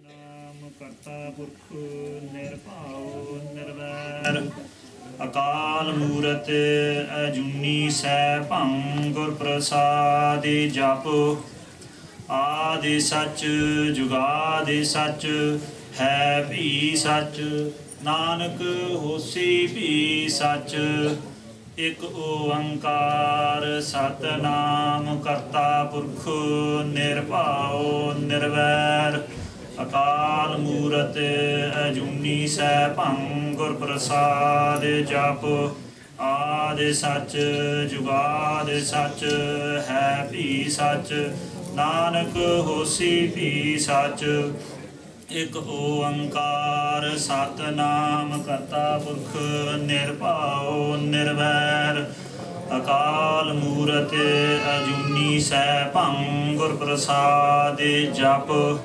ਨਾਮ ਕਰਤਾ ਪੁਰਖ ਨਿਰਭਉ ਨਿਰਵੈਰ ਅਕਾਲ ਮੂਰਤ ਅਜੂਨੀ ਸੈਭੰ ਗੁਰ ਪ੍ਰਸਾਦਿ ਜਪੁ ਆਦਿ ਸਚ ਜੁਗਾਦਿ ਸਚ ਹੈ ਵੀ ਸਚ ਨਾਨਕ ਹੋਸੀ ਵੀ ਸਚ ਇਕ ਓੰਕਾਰ ਸਤਿਨਾਮ ਕਰਤਾ ਪੁਰਖ ਨਿਰਭਉ ਨਿਰਵੈਰ ਅਕਾਲ ਮੂਰਤ ਅਜੂਨੀ ਸੈਭੰ ਗੁਰ ਪ੍ਰਸਾਦਿ ਜਪੁ ਆਦਿ ਸਚ ਜੁਗਾਦਿ ਸਚ ਹੈ ਵੀ ਸਚ ਨਾਨਕ ਹੋਸੀ ਵੀ ਸਚ ਇਕ ਓੰਕਾਰ ਸਤਿਨਾਮ ਕਰਤਾ ਪੁਰਖ ਨਿਰਭਉ ਨਿਰਵੈਰ ਅਕਾਲ ਮੂਰਤ ਅਜੂਨੀ ਸੈਭੰ ਗੁਰ ਪ੍ਰਸਾਦਿ ਜਪੁ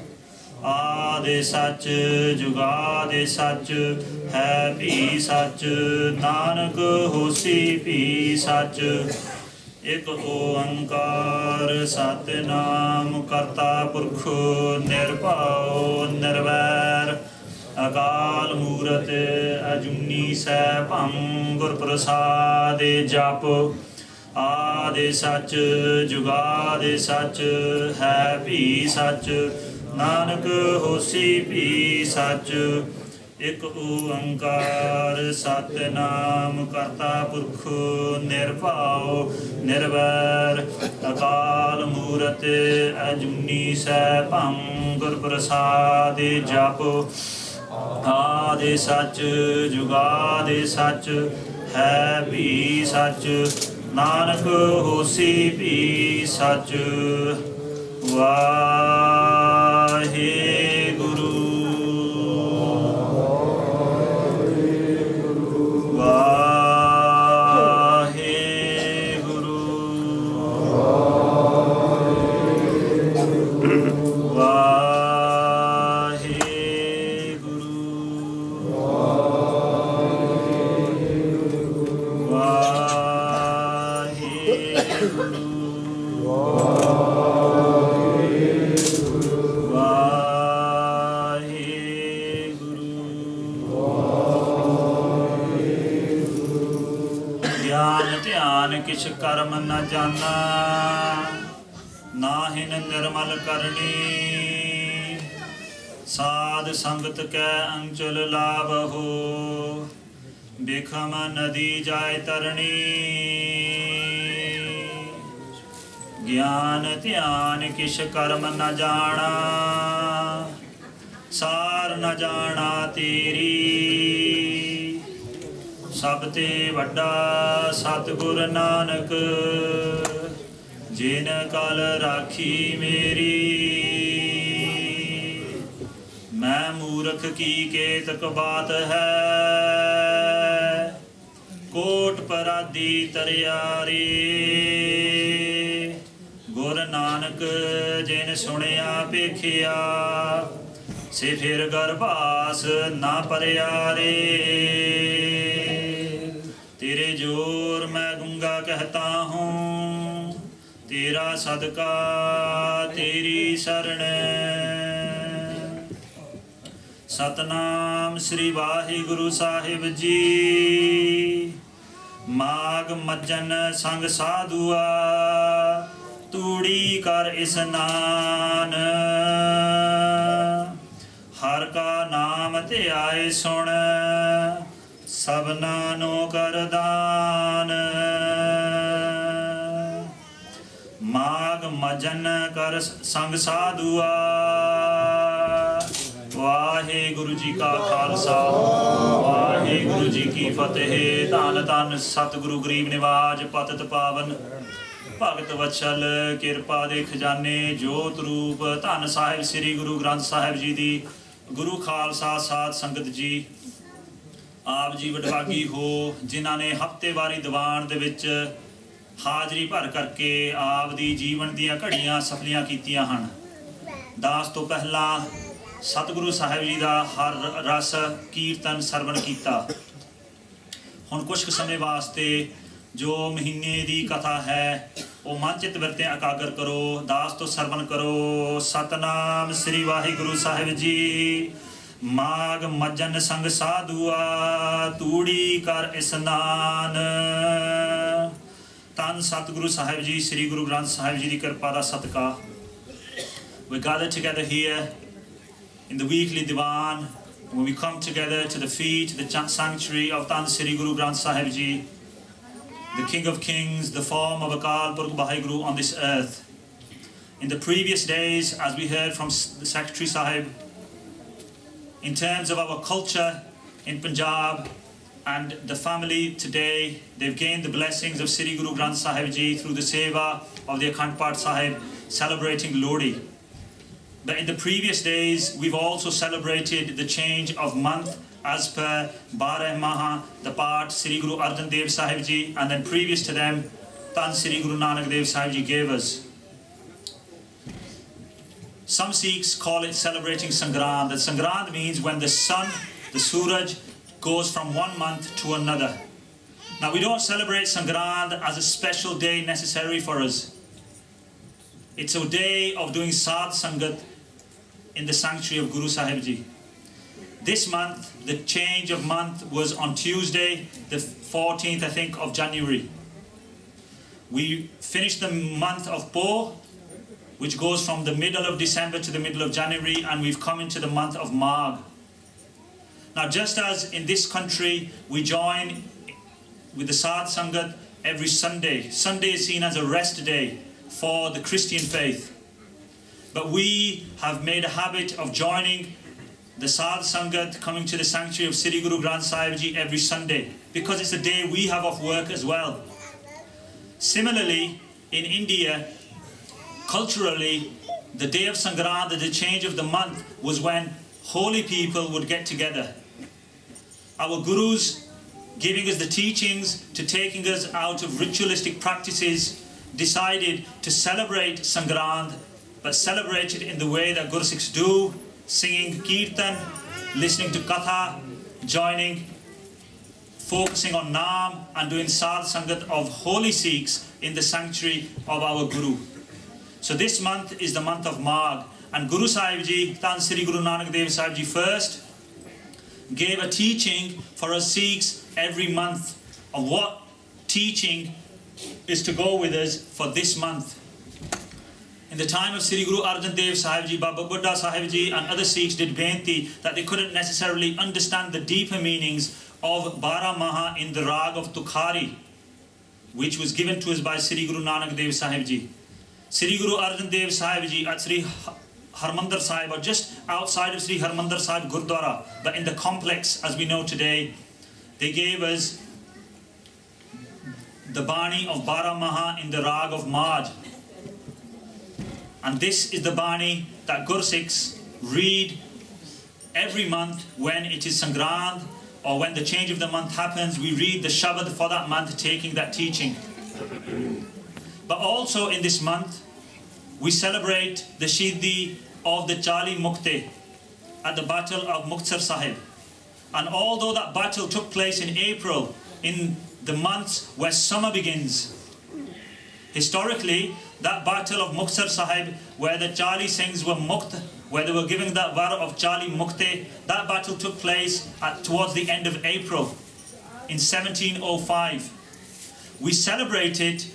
ਆਦਿ ਸਚ ਜੁਗਾਦਿ ਸਚ ਹੈ ਵੀ ਸਚ ਨਾਨਕ ਹੋਸੀ ਵੀ ਸਚ ਇਕ ਓੰਕਾਰ ਸਤਿਨਾਮ ਕਰਤਾ ਪੁਰਖ ਨਿਰਭਉ ਨਿਰਵੈਰ ਅਕਾਲ ਮੂਰਤ ਅਜੂਨੀ ਸੈਭੰ ਗੁਰ ਪ੍ਰਸਾਦਿ ਜਪੁ ਆਦਿ ਸਚ ਜੁਗਾਦਿ ਸਚ ਹੈ ਵੀ ਸਚ ਨਾਨਕ ਹੋਸੀ ਵੀ ਸਚ ਇਕ ਓੰਕਾਰ ਸਤਿਨਾਮ ਕਰਤਾ ਪੁਰਖ ਨਿਰਭਉ ਨਿਰਵੈਰ ਅਕਾਲ ਮੂਰਤ ਅਜੂਨੀ ਸੈਭੰ ਗੁਰ ਪ੍ਰਸਾਦਿ ਜਪੁ ਆਦਿ ਸਚ ਜੁਗਾਦਿ ਸਚ ਹੈ ਵੀ ਸਚ ਨਾਨਕ ਹੋਸੀ ਵੀ ਸਚ ਵਾਹਿਗੁਰੂ ਕਿਛ ਕਰਮ ਨ ਜਾਨਾ ਨਾਹਿਨ ਨਿਰਮਲ ਕਰਨੀ ਸਾਧ ਸੰਗਤ ਕੈ ਅੰਚਲ ਲਾਭਹੁ ਬਿਖਮ ਨਦੀ ਜਾਇ ਤਰਣੀ ਗਿਆਨ ਧਿਆਨ ਕਿਛ ਕਰਮ ਨ ਜਾਣਾ ਸਾਰ ਨ ਜਾਣਾ ਤੇਰੀ ਸਭ ਤੇ ਵੱਡਾ ਸਤਿਗੁਰ ਨਾਨਕ ਜਿਨ ਕਲ ਰਾਖੀ ਮੇਰੀ ਮੈਂ ਮੂਰਖ ਕੀ ਕੇਤਕ ਬਾਤ ਹੈ ਕੋਟ ਪਰਾਦੀ ਤਰਿਆਰੀ ਗੁਰ ਨਾਨਕ ਜਿਨ ਸੁਣਿਆ ਵੇਖਿਆ ਸੇ ਫਿਰ ਗਰਭਾਸ ਨਾ ਪਰਿਆ ਰੇ तेरे जोर मैं गूंगा कहता हूँ तेरा सदका तेरी शरण सतनाम श्री वाहिगुरु साहिब जी माघ मजन संग साधुआ तूड़ी कर इस्नान हर का नाम ਧਿਆਏ सुन ਸਭਨਾਂ ਨੂੰ ਕਰ ਦਾਨ ਮਾਘ ਮਜਨ ਕਰ ਸੰਗ ਸਾਧੂਆ ਵਾਹਿਗੁਰੂ ਜੀ ਕਾ ਖਾਲਸਾ ਵਾਹਿਗੁਰੂ ਜੀ ਕੀ ਫਤਿਹ ਧੰਨ ਧੰਨ ਸਤਿਗੁਰੂ ਗਰੀਬ ਨਿਵਾਜ ਪਤਿਤ ਪਾਵਨ ਭਗਤ ਵਤਸਲ ਕਿਰਪਾ ਦੇ ਖਜ਼ਾਨੇ ਜੋਤ ਰੂਪ ਧੰਨ ਸਾਹਿਬ ਸ੍ਰੀ ਗੁਰੂ ਗ੍ਰੰਥ ਸਾਹਿਬ ਜੀ ਦੀ ਗੁਰੂ ਖਾਲਸਾ ਸਾਧ ਸੰਗਤ ਜੀ ਆਪ ਜੀ ਵਡਭਾਗੀ ਹੋ ਜਿਨ੍ਹਾਂ ਨੇ ਹਫ਼ਤੇਵਾਰੀ ਦੀਵਾਨ ਦੇ ਵਿੱਚ ਹਾਜ਼ਰੀ ਭਰ ਕਰਕੇ ਆਪ ਦੀ ਜੀਵਨ ਦੀਆਂ ਘੜੀਆਂ ਸਫਲੀਆਂ ਕੀਤੀਆਂ ਹਨ। ਦਾਸ ਤੋਂ ਪਹਿਲਾਂ ਸਤਿਗੁਰੂ ਸਾਹਿਬ ਜੀ ਦਾ ਹਰ ਰਸ ਕੀਰਤਨ ਸਰਵਣ ਕੀਤਾ। ਹੁਣ ਕੁਝ ਕੁ ਸਮੇਂ ਵਾਸਤੇ जो महीने दी कथा है वो मानचित वरते अकागर करो दास तो सरवन करो सतनाम श्री वाहिगुरु साहिब जी माघ मजन संग साधुआ तूड़ी कर इस्नान धन सतगुरु साहिब जी श्री गुरु ग्रंथ साहिब जी की कृपा दा सदका we gather together here in the weekly divan when we come together to the feet, the sanctuary of Dhaan Sri Guru Granth Sahib Ji, the King of Kings, the form of Akal Purkh Bhai Guru on this earth. In the previous days, as we heard from the Secretary Sahib, in terms of our culture in Punjab and the family today, they've gained the blessings of Sri Guru Granth Sahib Ji through the seva of the Akhand Path Sahib, celebrating Lohri. But in the previous days, we've also celebrated the change of month as per Maagh, the part Sri Guru Arjan Dev Sahib Ji, and then previous to them, Dhaan Sri Guru Nanak Dev Sahib Ji gave us. Some Sikhs call it celebrating Sangrand. That Sangrand means when the sun, the Suraj, goes from one month to another. Now we don't celebrate Sangrand as a special day necessary for us. It's a day of doing Saadh Sangat in the sanctuary of Guru Sahib Ji. This month, the change of month was on Tuesday, the 14th, I think, of January. We finished the month of Po, which goes from the middle of December to the middle of January, and we've come into the month of Maagh. Now, just as in this country, we join with the Saadh Sangat every Sunday. Sunday is seen as a rest day for the Christian faith. But we have made a habit of joining the Saadh Sangat, coming to the sanctuary of Sri Guru Granth Sahib Ji every Sunday, because it's a day we have off work as well. Similarly, in India, culturally, the day of Sangrand, the change of the month, was when holy people would get together. Our gurus, giving us the teachings to taking us out of ritualistic practices, decided to celebrate Sangrand, but celebrate it in the way that Gursikhs do, singing Kirtan, listening to Katha, joining, focusing on Naam, and doing Saadh Sangat of holy Sikhs in the sanctuary of our Guru. So this month is the month of Maagh, and Guru Sahib Ji, Dhaan Sri Guru Nanak Dev Sahib Ji first, gave a teaching for us Sikhs every month of what teaching is to go with us for this month. In the time of Sri Guru Arjan Dev Sahib Ji, Baba Buddha Sahib Ji and other Sikhs did benti that they couldn't necessarily understand the deeper meanings of Bara Maha in the rag of Tukhari, which was given to us by Sri Guru Nanak Dev Sahib Ji. Sri Guru Arjan Dev Sahib Ji at Sri Harmandir Sahib, or just outside of Sri Harmandir Sahib Gurdwara, but in the complex as we know today, they gave us the Bani of Bara Maha in the rag of Maagh. And this is the Bani that Gursikhs read every month when it is Sangrand, or when the change of the month happens. We read the shabad for that month, taking that teaching. But also in this month, we celebrate the Shahidi of the Chali Mukte at the Battle of Muktsar Sahib. And although that battle took place in April, in the months where summer begins, historically, that battle of Muktsar Sahib, where the Chali Singhs were mukt, where they were giving that var of Chali Mukte, that battle took place towards the end of April in 1705. We celebrate it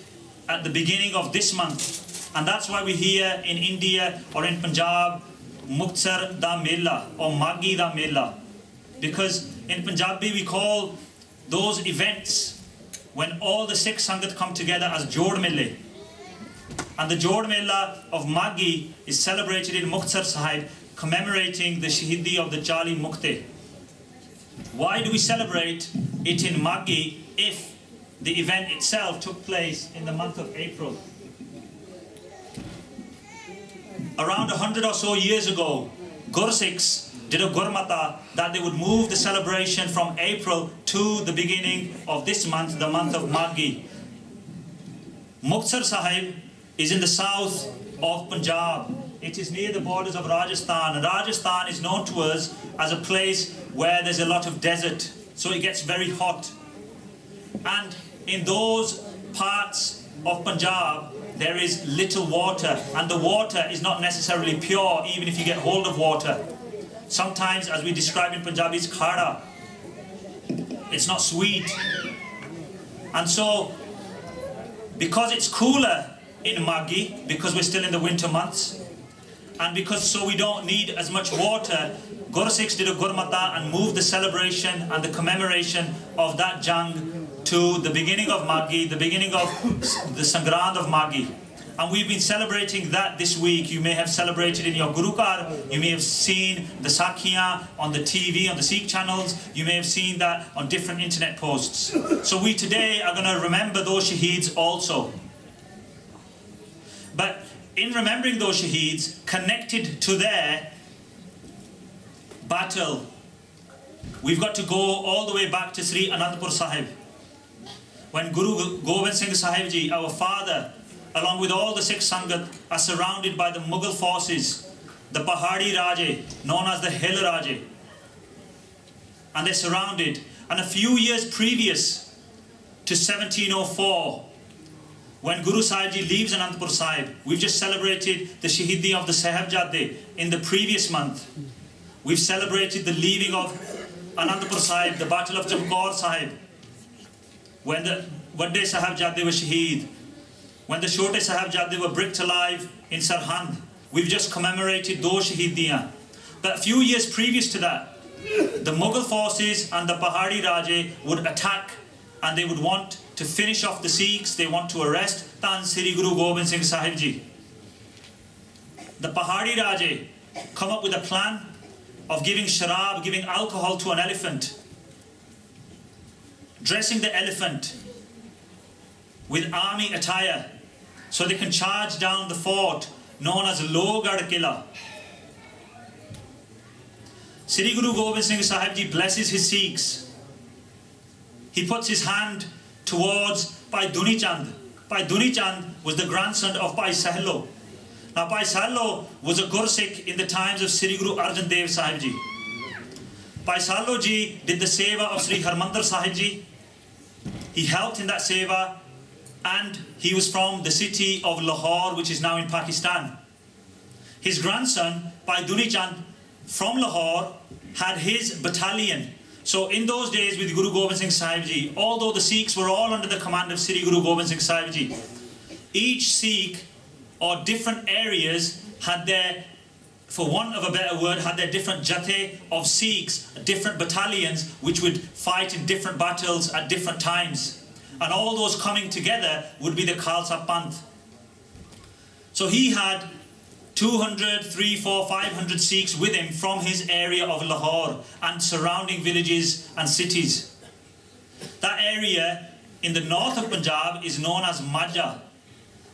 at the beginning of this month, and that's why we hear in India or in Punjab, Muktsar da Mela or Maagh da Mela, because in Punjabi we call those events when all the Sikh Sangat come together as Jod Mele. And the Jod Mela of Maagh is celebrated in Muktsar Sahib, commemorating the Shahidi of the Chali Mukte. Why do we celebrate it in Maagh if the event itself took place in the month of April? Around 100 or so years ago, Gursikhs did a Gurmata that they would move the celebration from April to the beginning of this month, the month of Maagh. Muktsar Sahib is in the south of Punjab. It is near the borders of Rajasthan. And Rajasthan is known to us as a place where there's a lot of desert, so it gets very hot. And in those parts of Punjab there is little water, and the water is not necessarily pure even if you get hold of water. Sometimes, as we describe in Punjabi, it's khada. It's not sweet. And so, because it's cooler in Maagh, because we're still in the winter months, and because so we don't need as much water, Sikhs did a Gurmata and moved the celebration and the commemoration of that jang to the beginning of Maagh, the beginning of the Sangrand of Maagh. And we've been celebrating that this week. You may have celebrated in your Gurukar, you may have seen the Sakhiyan on the TV, on the Sikh channels, you may have seen that on different internet posts. So we today are going to remember those shaheeds also. But in remembering those shaheeds, connected to their battle, we've got to go all the way back to Sri Anandpur Sahib. When Guru Gobind Singh Sahib Ji, our father, along with all the Sikh Sangat, are surrounded by the Mughal forces, the Pahadi Raje, known as the Hill Raje. And they're surrounded. And a few years previous to 1704, when Guru Sahib Ji leaves Anandpur Sahib, we've just celebrated the Shahidi of the Sahibzade in the previous month. We've celebrated the leaving of Anandpur Sahib, the Battle of Chamkaur Sahib, when the Vadde Sahibzade were Shaheed, when the Chote Sahibzade were bricked alive in Sarhand. We've just commemorated those Shahidiyan. But a few years previous to that, the Mughal forces and the Pahadi Raje would attack, and they would want to finish off the Sikhs. They want to arrest Dhaan Sri Guru Gobind Singh Sahib Ji. The Pahadi Raje come up with a plan of giving sharab, giving alcohol to an elephant, dressing the elephant with army attire so they can charge down the fort known as Lohgarh Killa. Sri Guru Gobind Singh Sahib Ji blesses his Sikhs. He puts his hand towards Bhai Duni Chand. Bhai Duni Chand was the grandson of Bhai Sahlo. Now Bhai Sahlo was a Gursikh in the times of Sri Guru Arjan Dev Sahib Ji. Bhai Sahlo Ji did the seva of Sri Harmandir Sahib Ji. He helped in that seva, and he was from the city of Lahore, which is now in Pakistan. His grandson, Bhai Duni Chand, from Lahore, had his battalion. So in those days with Guru Gobind Singh Sahib Ji, although the Sikhs were all under the command of Sri Guru Gobind Singh Sahib Ji, each Sikh or different areas had their, for want of a better word, had their different jathe of Sikhs, different battalions which would fight in different battles at different times. And all those coming together would be the Khalsa Panth. So he had 200, 300, 400, 500 Sikhs with him from his area of Lahore and surrounding villages and cities. That area in the north of Punjab is known as Maagh.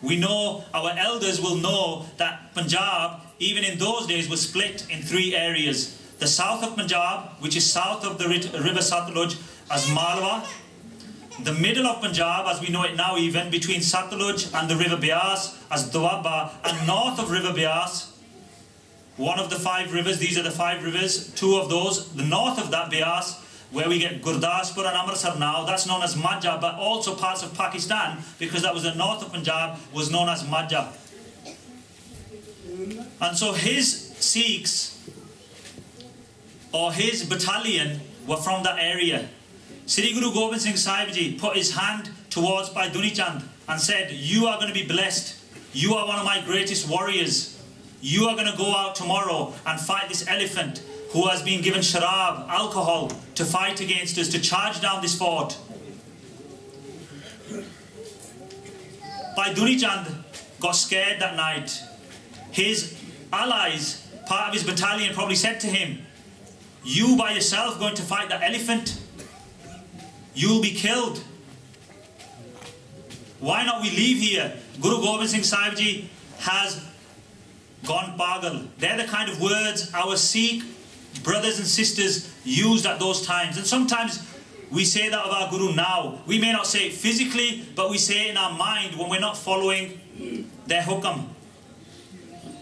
We know, our elders will know, that Punjab, even in those days, was split in 3 areas. The south of Punjab, which is south of the river Satluj, as Malwa. The middle of Punjab, as we know it now, even between Satluj and the river Beas, as Doaba. And north of river Beas, one of the 5 rivers, these are the 5 rivers, 2 of those, the north of that Beas, where we get Gurdaspur and Amritsar now, that's known as Maagh, but also parts of Pakistan, because that was the north of Punjab, was known as Maagh. And so his Sikhs, or his battalion, were from that area. Sri Guru Gobind Singh Sahib Ji put his hand towards Bhai Duni Chand and said, "You are going to be blessed. You are one of my greatest warriors. You are going to go out tomorrow and fight this elephant who has been given sharab, alcohol, to fight against us, to charge down this fort." Bhai Duni Chand got scared that night. His allies, part of his battalion, probably said to him, "You by yourself going to fight that elephant? You'll be killed. Why not we leave here?" Guru Gobind Singh Sahib Ji has gone pagal. They're the kind of words our Sikh brothers and sisters used at those times. And sometimes we say that of our Guru now. We may not say it physically, but we say it in our mind when we're not following their hukam.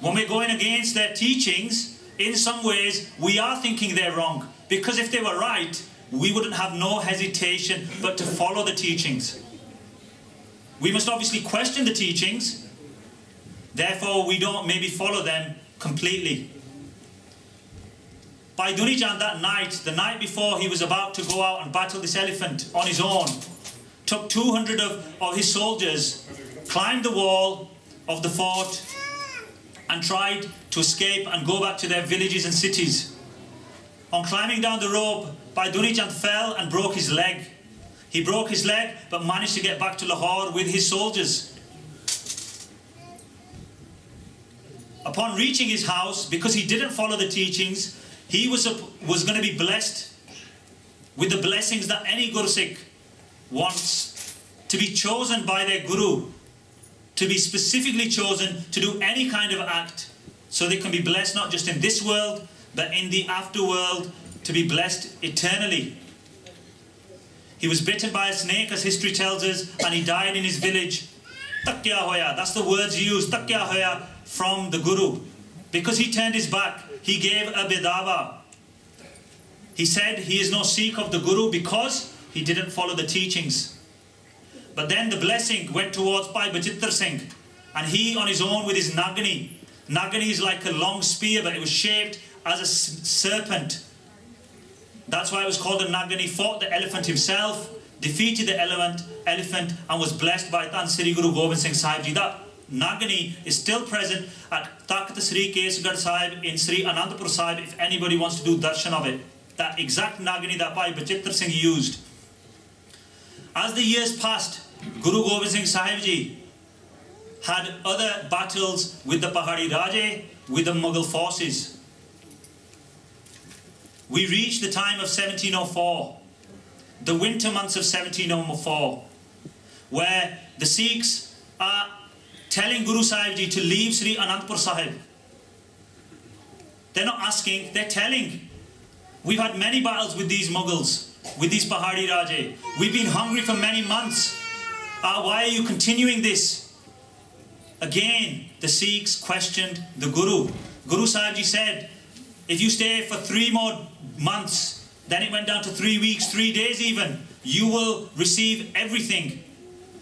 When we're going against their teachings, in some ways we are thinking they're wrong. Because if they were right, we wouldn't have no hesitation but to follow the teachings. We must obviously question the teachings, therefore we don't maybe follow them completely. Bhai Duni Chand that night, the night before he was about to go out and battle this elephant on his own, took 200 of his soldiers, climbed the wall of the fort and tried to escape and go back to their villages and cities. On climbing down the rope, Bhai Duni Chand fell and broke his leg. He broke his leg but managed to get back to Lahore with his soldiers. Upon reaching his house, because he didn't follow the teachings, he was going to be blessed with the blessings that any Gursikh wants, to be chosen by their Guru, to be specifically chosen to do any kind of act, so they can be blessed not just in this world, but in the afterworld, to be blessed eternally. He was bitten by a snake, as history tells us, and he died in his village. Takya hoya, that's the words used, takya hoya, from the Guru. Because he turned his back, he gave a bidawa. He said he is no Sikh of the Guru because he didn't follow the teachings. But then the blessing went towards Bhai Bachittar Singh, and he on his own with his nagani. Nagani is like a long spear, but it was shaped as a serpent. That's why it was called a nagani. Fought the elephant himself, defeated the elephant, and was blessed by Dhan Sri Guru Gobind Singh Sahib Ji. That nagani is still present at Takht Sri Kesgarh Sahib in Sri Anandpur Sahib, if anybody wants to do darshan of it. That exact nagani that Bhai Bachittar Singh used. As the years passed, Guru Gobind Singh Sahib Ji had other battles with the Pahari Raje, with the Mughal forces. We reached the time of 1704, the winter months of 1704, where the Sikhs are telling Guru Sahib Ji to leave Sri Anandpur Sahib. They're not asking, they're telling. We've had many battles with these Mughals, with these Pahari Raje. We've been hungry for many months. Why are you continuing this? Again, the Sikhs questioned the Guru. Guru Sahib Ji said, if you stay for 3 more months, then it went down to 3 weeks, 3 days even, you will receive everything.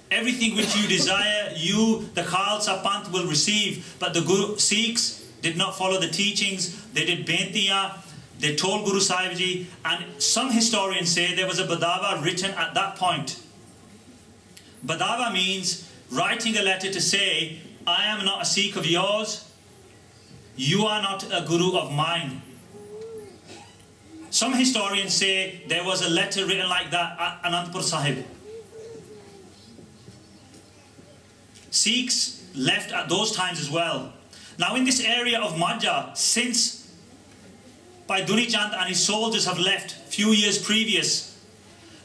Everything which you desire, you, the Khalsa Panth, will receive. But the Guru Sikhs did not follow the teachings. They did bentiya. They told Guru Sahib Ji, and some historians say there was a badawa written at that point. Badawa means writing a letter to say, I am not a Sikh of yours, you are not a Guru of mine. Some historians say there was a letter written like that at Anandpur Sahib. Sikhs left at those times as well. Now in this area of Maagh, since Bhai Duni Chand and his soldiers have left few years previous,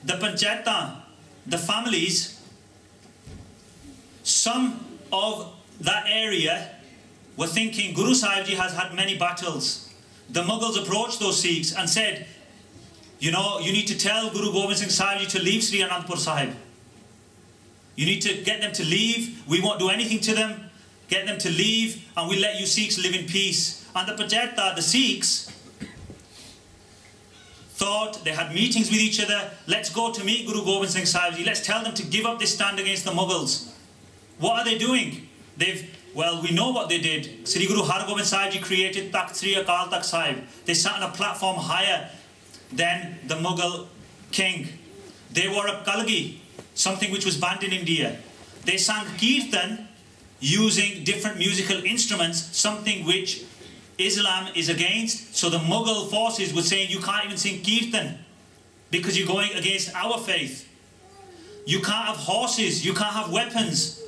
the panchayatan, the families, some of that area were thinking Guru Sahib Ji has had many battles. The Mughals approached those Sikhs and said, you know, you need to tell Guru Gobind Singh Sahib Ji to leave Sri Anandpur Sahib. You need to get them to leave. We won't do anything to them. Get them to leave and we'll let you Sikhs live in peace. And the Panchayata, the Sikhs, thought, they had meetings with each other, let's go to meet Guru Gobind Singh Sahib Ji. Let's tell them to give up this stand against the Mughals. What are they doing? Well, we know what they did. Sri Guru Har Gobind Sahib Ji created Takht Sri Akal Takht Sahib. They sat on a platform higher than the Mughal king. They wore a kalgi, something which was banned in India. They sang kirtan using different musical instruments, something which Islam is against. So the Mughal forces were saying, you can't even sing kirtan because you're going against our faith. You can't have horses, you can't have weapons.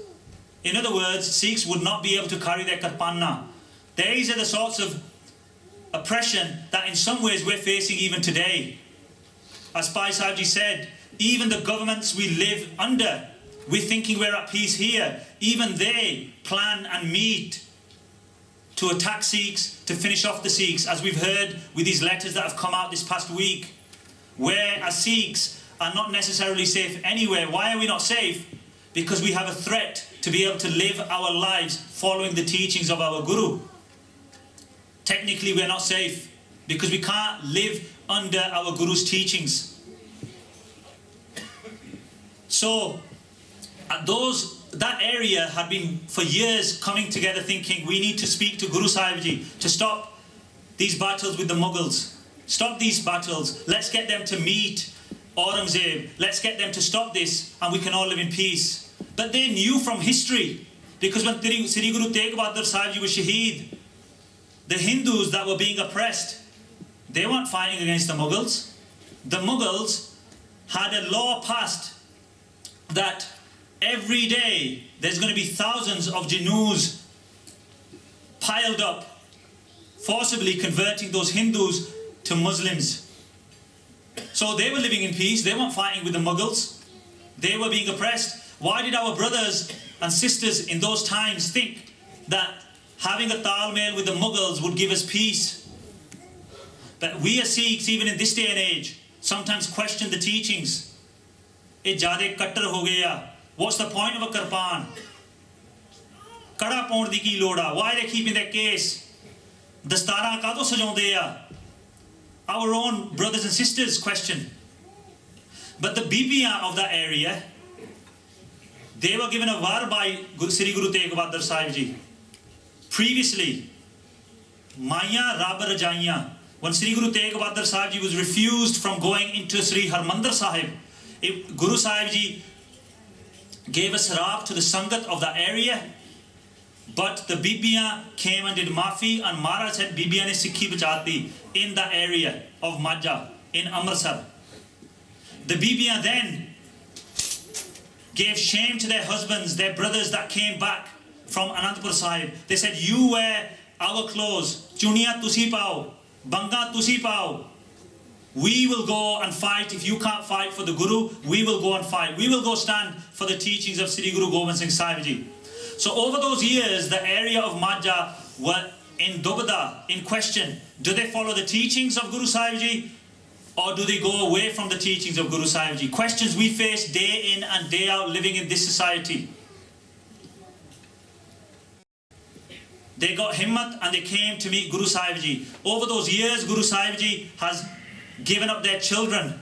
In other words, Sikhs would not be able to carry their karpanna. These are the sorts of oppression that in some ways we're facing even today. As Bhai Sahib Ji said, even the governments we live under, we're thinking we're at peace here. Even they plan and meet to attack Sikhs, to finish off the Sikhs, as we've heard with these letters that have come out this past week, where as Sikhs are not necessarily safe anywhere. Why are we not safe? Because we have a threat to be able to live our lives following the teachings of our Guru. Technically we're not safe because we can't live under our Guru's teachings. So at those that area had been for years coming together thinking we need to speak to Guru Sahib Ji to stop these battles with the Mughals. Stop these battles. Let's get them to meet Aurangzeb. Let's get them to stop this and we can all live in peace. But they knew from history, because when Sri Guru Tegh Bahadur Sahib Ji was Shaheed, the Hindus that were being oppressed, they weren't fighting against the Mughals. The Mughals had a law passed that every day there's going to be thousands of mjnus piled up, forcibly converting those Hindus to Muslims. So they were living in peace. They weren't fighting with the Mughals. They were being oppressed. Why did our brothers and sisters in those times think that having a talmel with the Mughals would give us peace? But we as Sikhs, even in this day and age, sometimes question the teachings. It jade kattar ho gaya. What's the point of a kirpan? Kada paun di ki loda? Why are they keeping their case? Dastara kado sajaunde ya? Our own brothers and sisters question. But the Bibiyan of that area, they were given a var by Sri Guru Tegh Bahadur Sahib Ji. Previously, Maya Rab Rajaiya, when Sri Guru Tegh Bahadur Sahib Ji was refused from going into Sri Harmandir Sahib, Guru Sahib Ji gave a sarab to the Sangat of that area, but the Bibiyan came and did Mafi, and Maharaj said Bibiyan ne Sikhi bachati in the area of Maagh in Amritsar. The Bibiyan then gave shame to their husbands, their brothers that came back from Anandpur Sahib. They said, you wear our clothes, chuniya tusi pao, banga tusi pao. We will go and fight. If you can't fight for the Guru, we will go and fight. We will go stand for the teachings of Sri Guru Gobind Singh Sahib Ji. So over those years, the area of Maagh were in dubada, in question. Do they follow the teachings of Guru Sahib Ji, or do they go away from the teachings of Guru Sahib Ji? Questions we face day in and day out living in this society. They got himmat and they came to meet Guru Sahib Ji. Over those years, Guru Sahib Ji has given up their children.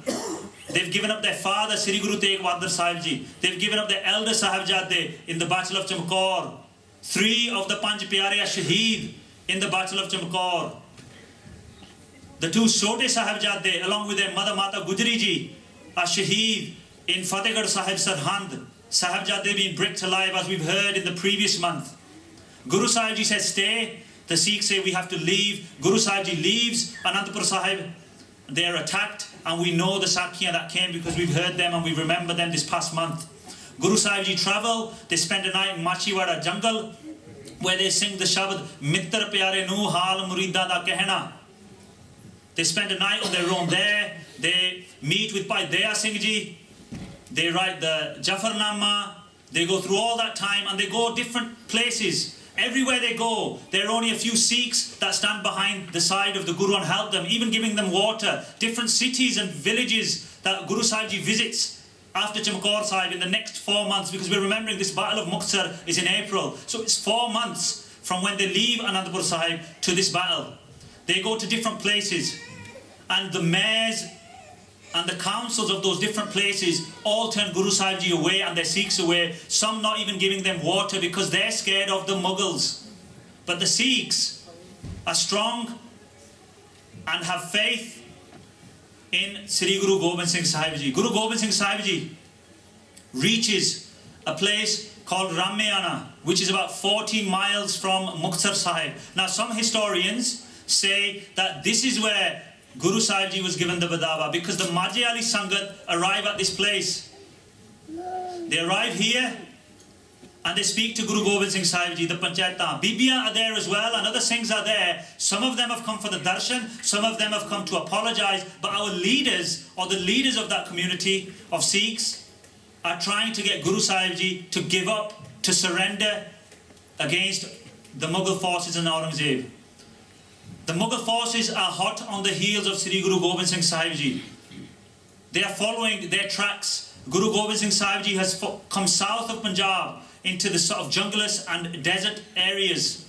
They've given up their father, Sri Guru Tegh Bahadur Sahib Ji. They've given up their elder Sahibzade in the Battle of Chamkaur. 3 of the Panj Pyare are Shaheed in the Battle of Chamkaur. The 2 Sote Sahibzade, along with their mother Mata Gujri Ji, are Shaheed in Fatehgarh Sahib Sarhand. Sahibzade being bricked alive, as we've heard in the previous month. Guru Sahib Ji says stay. The Sikhs say we have to leave. Guru Sahib Ji leaves Anandpur Sahib. They are attacked, and we know the Sakhiyan that came because we've heard them and we remember them this past month. Guru Sahib Ji travel. They spend a night in Machiwada jungle where they sing the shabad Mittar Pyare Nu Hal Murida Da Kehna. They spend a night on their own there. They meet with Bhai Sukhraj Singh Ji. They write the Jafarnama. They go through all that time and they go different places. Everywhere they go, there are only a few Sikhs that stand behind the side of the Guru and help them, even giving them water. Different cities and villages that Guru Sahib Ji visits after Chamkaur Sahib in the next 4 months, because we're remembering this Battle of Muktsar is in April. So it's 4 months from when they leave Anandpur Sahib to this battle. They go to different places, and the mayors and the councils of those different places all turn Guru Sahib Ji away and their Sikhs away, some not even giving them water because they're scared of the Mughals. But the Sikhs are strong and have faith in Sri Guru Gobind Singh Sahib Ji. Guru Gobind Singh Sahib Ji reaches a place called Ramayana, which is about 14 miles from Muktsar Sahib. Now some historians say that this is where Guru Sahib Ji was given the Badawa, because the Maagh Sangat arrive at this place. They arrive here and they speak to Guru Gobind Singh Sahib Ji, the Panchayatan. Bibiyan are there as well, and other Singhs are there. Some of them have come for the darshan, some of them have come to apologize, but our leaders, or the leaders of that community of Sikhs, are trying to get Guru Sahib Ji to give up, to surrender against the Mughal forces and Aurangzeb. The Mughal forces are hot on the heels of Sri Guru Gobind Singh Sahib Ji. They are following their tracks. Guru Gobind Singh Sahib Ji has come south of Punjab into the sort of junglous and desert areas.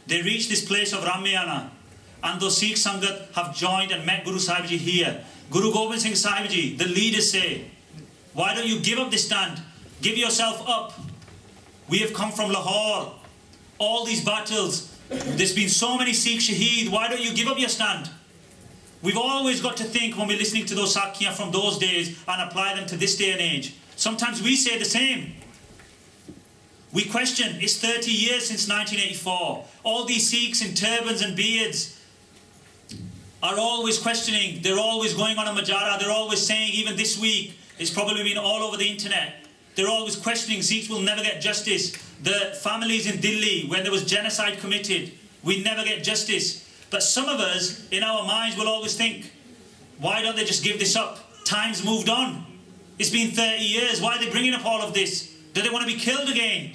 They reach this place of Ramayana, and those Sikh Sangat have joined and met Guru Sahib Ji here. Guru Gobind Singh Sahib Ji, the leaders say, why don't you give up this stand? Give yourself up. We have come from Lahore. All these battles. There's been so many Sikh shaheed. Why don't you give up your stand? We've always got to think when we're listening to those sakhiyas from those days and apply them to this day and age. Sometimes we say the same. We question, it's 30 years since 1984. All these Sikhs in turbans and beards are always questioning. They're always going on a majara. They're always saying, even this week, it's probably been all over the internet. They're always questioning, Sikhs will never get justice. The families in Delhi, when there was genocide committed, we never get justice. But some of us, in our minds, will always think, why don't they just give this up? Time's moved on. It's been 30 years. Why are they bringing up all of this? Do they want to be killed again?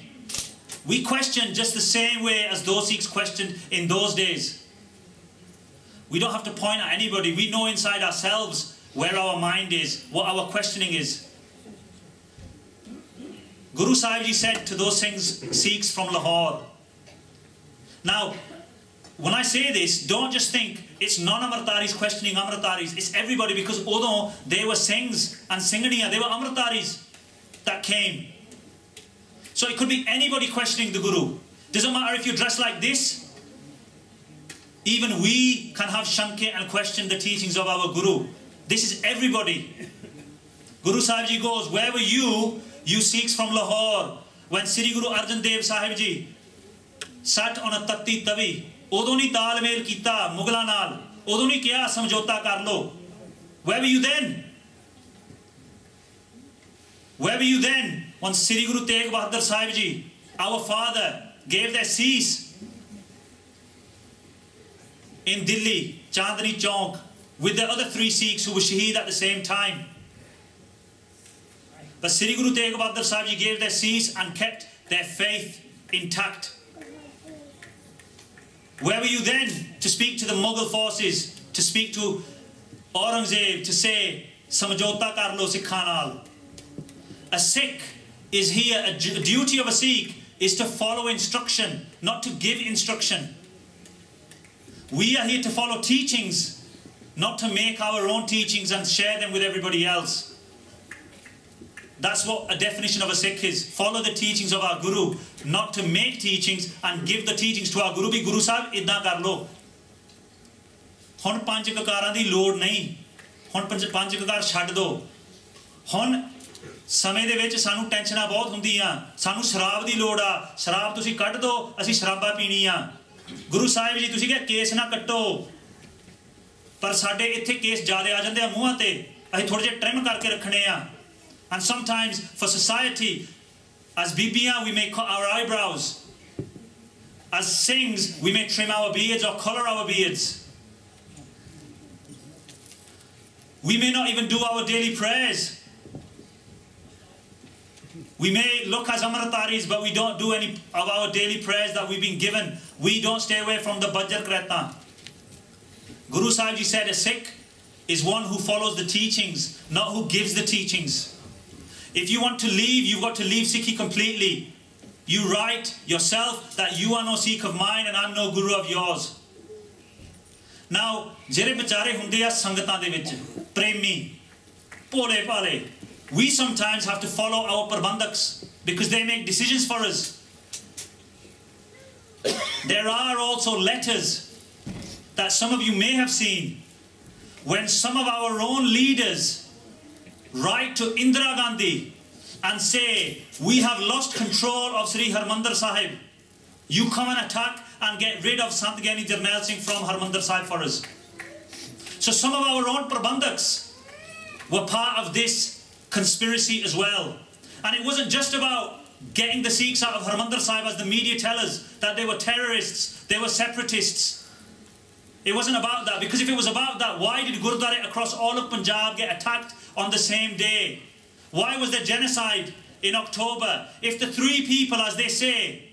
We question just the same way as those Sikhs questioned in those days. We don't have to point at anybody. We know inside ourselves where our mind is, what our questioning is. Guru Sahib Ji said to those Sikhs from Lahore. Now, when I say this, don't just think it's non-Amritaris questioning Amritaris. It's everybody, because although they were Singhs and Singhaniya, they were Amritaris that came. So it could be anybody questioning the Guru. Doesn't matter if you dress like this. Even we can have shanke and question the teachings of our Guru. This is everybody. Guru Sahib Ji goes, where were you Sikhs from Lahore, when Sri Guru Arjan Dev Ji sat on a tatti tavi? Udo nahi talmel kita Mughਲਾਂ ਨਾਲ, udo nahi kiya samjhota kar lo. Where were you then? Where were you then when Sri Guru Tegh Bahadur Sahib Ji, our father, gave their cease in Delhi, Chandni Chowk, with the other 3 Sikhs who were shaheed at the same time? But Sri Guru Tegh Bahadur Sahib Ji gave their cease and kept their faith intact. Where were you then to speak to the Mughal forces, to speak to Aurangzeb, to say, Samjhota kar lo Sikhang naal? A Sikh is here, a duty of a Sikh is to follow instruction, not to give instruction. We are here to follow teachings, not to make our own teachings and share them with everybody else. That's what a definition of a Sikh is. Follow the teachings of our Guru, not to make teachings and give the teachings to our Guru. Bhi Guru Sahib, idna kar lo. Hun panch kakaran di lod nahi. Hun panch kakar chhad do. Hun ਸਮੇਂ ਦੇ ਵਿੱਚ ਸਾਨੂੰ ਟੈਨਸ਼ਨਾਂ ਬਹੁਤ ਹੁੰਦੀਆਂ, ਸਾਨੂੰ ਸ਼ਰਾਬ ਦੀ ਲੋੜ ਆ, ਸ਼ਰਾਬ ਤੁਸੀਂ ਕੱਢ ਦਿਓ, ਅਸੀਂ ਸ਼ਰਾਬਾਂ ਪੀਣੀ ਆ। ਗੁਰੂ ਸਾਹਿਬ ਜੀ ਤੁਸੀਂ ਕਿਹਾ ਕੇਸ ਨਾ ਕੱਟੋ, ਪਰ ਸਾਡੇ ਇੱਥੇ ਕੇਸ ਜ਼ਿਆਦਾ ਆ ਜਾਂਦੇ ਆ ਮੂੰਹਾਂ ਤੇ, ਅਸੀਂ ਥੋੜੇ ਜਿਹਾ ਟ੍ਰਿਮ ਕਰਕੇ ਰੱਖਣੇ ਆ। And sometimes for society, as bibiyaan we may cut our eyebrows, as Singhs we may trim our beards or colour our beards. We may not even do our daily prayers. We may look as Amritaris, but we don't do any of our daily prayers that we've been given. We don't stay away from the Bajjar Kreta. Guru Sahib Ji said a Sikh is one who follows the teachings, not who gives the teachings. If you want to leave, you've got to leave Sikhi completely. You write yourself that you are no Sikh of mine and I'm no Guru of yours. Now, ਜਿਹੜੇ ਵਿਚਾਰੇ ਹੁੰਦੇ ਆ ਸੰਗਤਾਂ ਦੇ ਵਿੱਚ, ਪ੍ਰੇਮੀ, ਭੋਲੇ ਭਾਲੇ, we sometimes have to follow our Prabandhaks because they make decisions for us. There are also letters that some of you may have seen when some of our own leaders write to Indira Gandhi and say, we have lost control of Sri Harmandir Sahib. You come and attack and get rid of Sant Gyani Jarnail Singh from Harmandir Sahib for us. So some of our own Prabandhaks were part of this conspiracy as well. And it wasn't just about getting the Sikhs out of Harmandir Sahib, as the media tell us, that they were terrorists, they were separatists. It wasn't about that, because if it was about that, why did Gurdwara across all of Punjab get attacked on the same day? Why was there genocide in October? If the 3 people, as they say,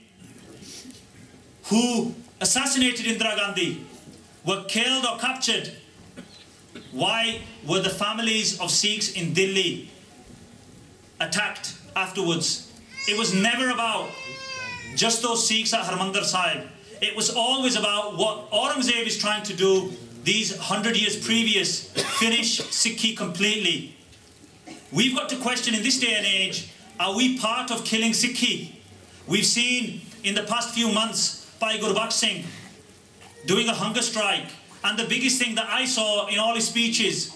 who assassinated Indira Gandhi were killed or captured, why were the families of Sikhs in Delhi attacked afterwards? It was never about just those Sikhs at Harmandir Sahib. It was always about what Aurangzeb is trying to do these 100 years previous, finish Sikhi completely. We've got to question in this day and age, are we part of killing Sikhi? We've seen in the past few months Bhai Sukhraj Singh doing a hunger strike, and the biggest thing that I saw in all his speeches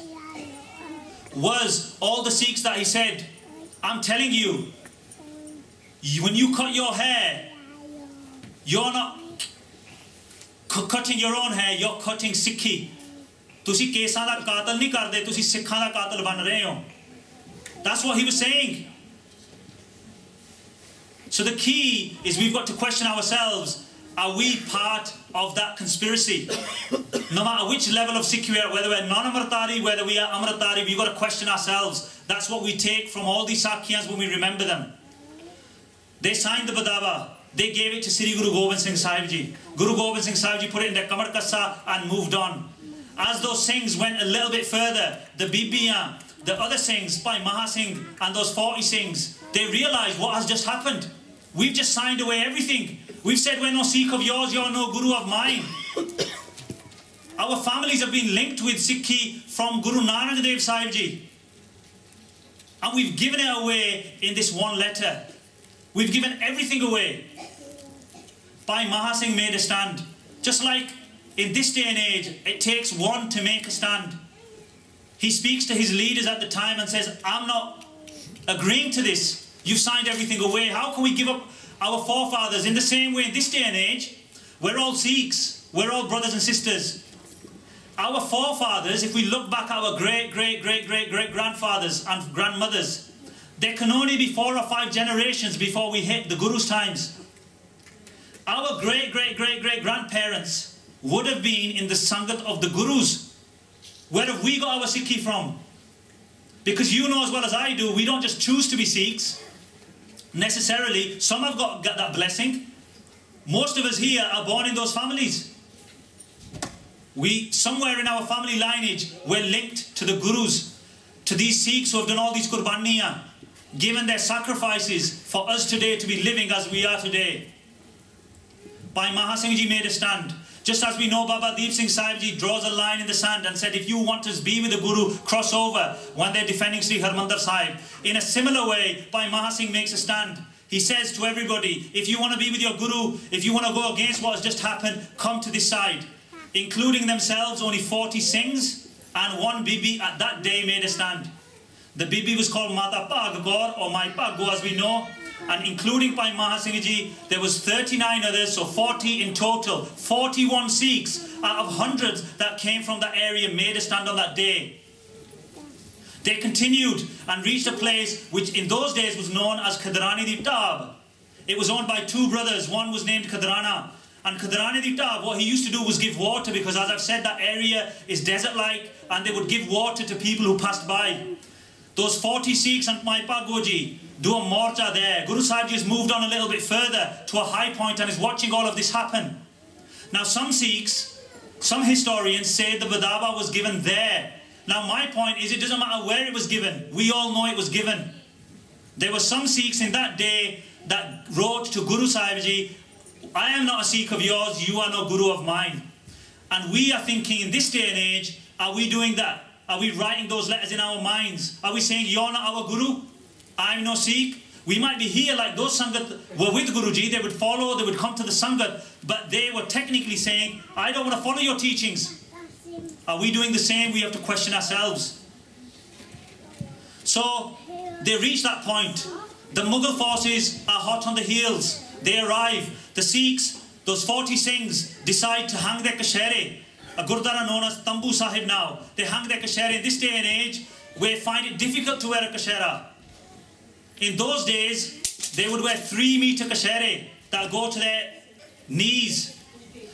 was all the Sikhs that he said, I'm telling you, when you cut your hair, you're not cutting your own hair, you're cutting Sikhi. Tusi kesan da qatil nahi karde, tusi Sikhan da qatil ban rahe ho. That's what he was saying. So the key is we've got to question ourselves, are we part of that conspiracy? No matter which level of Sikh we are, whether we're non-Amritari, whether we are Amritari, we've got to question ourselves. That's what we take from all these Sakhiyas when we remember them. They signed the Badawa. They gave it to Sri Guru Gobind Singh Sahib Ji. Guru Gobind Singh Sahib Ji put it in their Kamar Kassa and moved on. As those Singhs went a little bit further, the Bibiyan, the other Singhs, Bhai Maagh Singh and those 40 Singhs, they realised what has just happened. We've just signed away everything. We've said we're no Sikh of yours, you're no Guru of mine. Our families have been linked with Sikhi from Guru Arjan Dev Sahib Ji. And we've given it away in this one letter. We've given everything away. Bhai Maagh Singh made a stand. Just like in this day and age, it takes one to make a stand. He speaks to his leaders at the time and says, I'm not agreeing to this. You've signed everything away. How can we give up our forefathers? In the same way, in this day and age, we're all Sikhs. We're all brothers and sisters. Our forefathers, if we look back at our great-great-great-great-great-grandfathers and grandmothers, there can only be 4 or 5 generations before we hit the Guru's times. Our great-great-great-great-grandparents would have been in the Sangat of the Gurus. Where have we got our Sikhi from? Because you know as well as I do, we don't just choose to be Sikhs. Necessarily, some have got that blessing. Most of us here are born in those families. We, somewhere in our family lineage, we're linked to the Gurus, to these Sikhs who have done all these Gurbaniya, given their sacrifices for us today to be living as we are today. Bhai Maagh Singh Ji made a stand. Just as we know Baba Deep Singh Sahib Ji draws a line in the sand and said, if you want to be with the Guru, cross over when they're defending Sri Harmandir Sahib. In a similar way, Bhai Maagh Singh makes a stand. He says to everybody, if you want to be with your Guru, if you want to go against what has just happened, come to this side. Including themselves, only 40 Singhs and one Bibi at that day made a stand. The Bibi was called Mata Pagagor, or Mai Paggo as we know. And including Bhai Maagh Singh Ji, there was 39 others, so 40 in total. 41 Sikhs out of hundreds that came from that area made a stand on that day. They continued and reached a place which in those days was known as Khadrani di Tab. It was owned by 2 brothers. One was named Khadrana. And Khadrani di Tab, what he used to do was give water, because as I've said, that area is desert-like, and they would give water to people who passed by. Those 40 Sikhs and Mai Pagoji do a morcha there. Guru Sahib Ji has moved on a little bit further to a high point and is watching all of this happen. Now some Sikhs, some historians say the Badawa was given there. Now my point is, it doesn't matter where it was given. We all know it was given. There were some Sikhs in that day that wrote to Guru Sahib Ji, I am not a Sikh of yours, you are no Guru of mine. And we are thinking in this day and age, are we doing that? Are we writing those letters in our minds? Are we saying, you're not our Guru? I'm no Sikh. We might be here like those Sangat were with Guruji. They would follow, they would come to the Sangat. But they were technically saying, I don't want to follow your teachings. Are we doing the same? We have to question ourselves. So they reach that point. The Mughal forces are hot on the heels. They arrive. The Sikhs, those 40 Singhs, decide to hang their kashere. A Gurdwara known as Tambu Sahib now. They hang their kashere. In this day and age, we find it difficult to wear a kashera. In those days, they would wear 3-meter kashere that go to their knees.